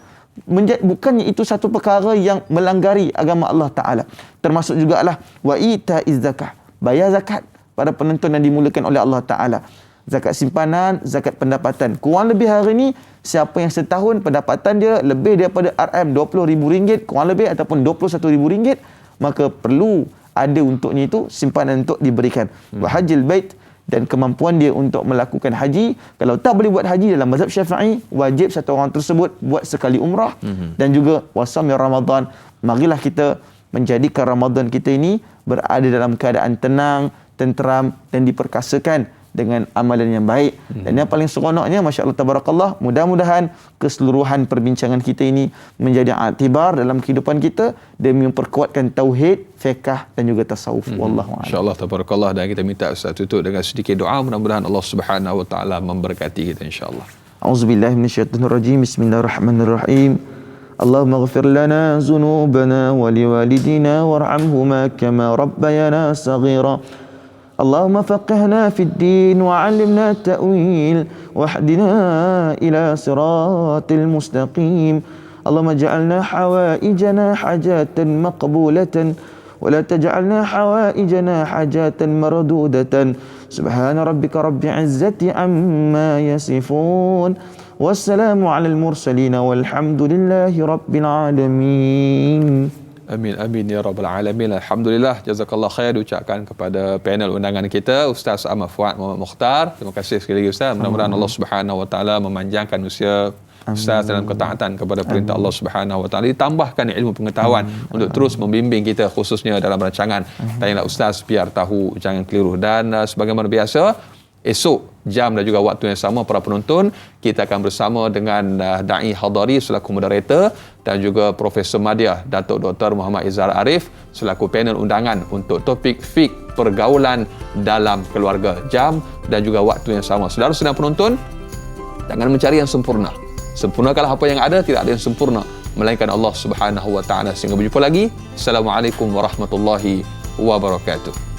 bukannya itu satu perkara yang melanggari agama Allah Ta'ala. Termasuk jugalah wa ita'iz zakah, bayar zakat. Para penonton yang dimuliakan oleh Allah Ta'ala, zakat simpanan, zakat pendapatan. Kurang lebih hari ini, siapa yang setahun pendapatan dia lebih daripada RM20,000 kurang lebih, ataupun RM21,000, maka perlu ada untuknya itu simpanan untuk diberikan. Wa hajjil bait, dan kemampuan dia untuk melakukan haji. Kalau tak boleh buat haji dalam mazhab Syafi'i, wajib satu orang tersebut buat sekali umrah. Dan juga wasam Ramadan, marilah kita menjadikan Ramadan kita ini berada dalam keadaan tenang, tenteram dan diperkasakan dengan amalan yang baik. Dan yang paling seronoknya, masya-Allah tabarakallah, mudah-mudahan keseluruhan perbincangan kita ini menjadi iktibar dalam kehidupan kita demi memperkuatkan tauhid, fiqh dan juga tasawuf. Wallahu a'lam. Masya-Allah tabarakallah. Dan kita minta Ustaz tutup dengan sedikit doa, mudah-mudahan Allah Subhanahu wa taala memberkati kita insya-Allah. A'udzubillahi minasyaitonirrajim. Bismillahirrahmanirrahim. Allahumma ighfir lana dzunubana wa liwalidina warhamhuma kama rabbayana saghira. اللهم فقهنا في الدين وعلمنا التأويل واهدنا إلى صراط المستقيم. اللهم اجعلنا حوائجنا حاجات مقبولة ولا تجعلنا حوائجنا حاجات مردودة. سبحان ربك رب العزة عما يصفون والسلام على المرسلين والحمد لله رب العالمين. Amin, amin ya rabbal alamin. Alhamdulillah, jazakallah khair diucapkan kepada panel undangan kita, Ustaz Ahmad Fuad Muhammad Mukhtar. Terima kasih sekali lagi Ustaz. Mudah-mudahan Allah Subhanahu wa taala memanjangkan usia Ustaz dalam ketaatan kepada perintah Allah Subhanahu wa taala, ditambahkan ilmu pengetahuan untuk terus membimbing kita, khususnya dalam rancangan Tanyalah Ustaz biar tahu jangan keliru. Dan sebagaimana biasa, esok jam dan juga waktu yang sama, para penonton, kita akan bersama dengan Da'i Hadari selaku moderator dan juga Profesor Madya Datuk Dr. Muhammad Izhar Arif selaku panel undangan untuk topik fiqh pergaulan dalam keluarga. Jam dan juga waktu yang sama. Saudara-saudara penonton, jangan mencari yang sempurna. Sempurnakanlah apa yang ada, tidak ada yang sempurna melainkan Allah Subhanahu wa taala. Sehingga berjumpa lagi. Assalamualaikum warahmatullahi wabarakatuh.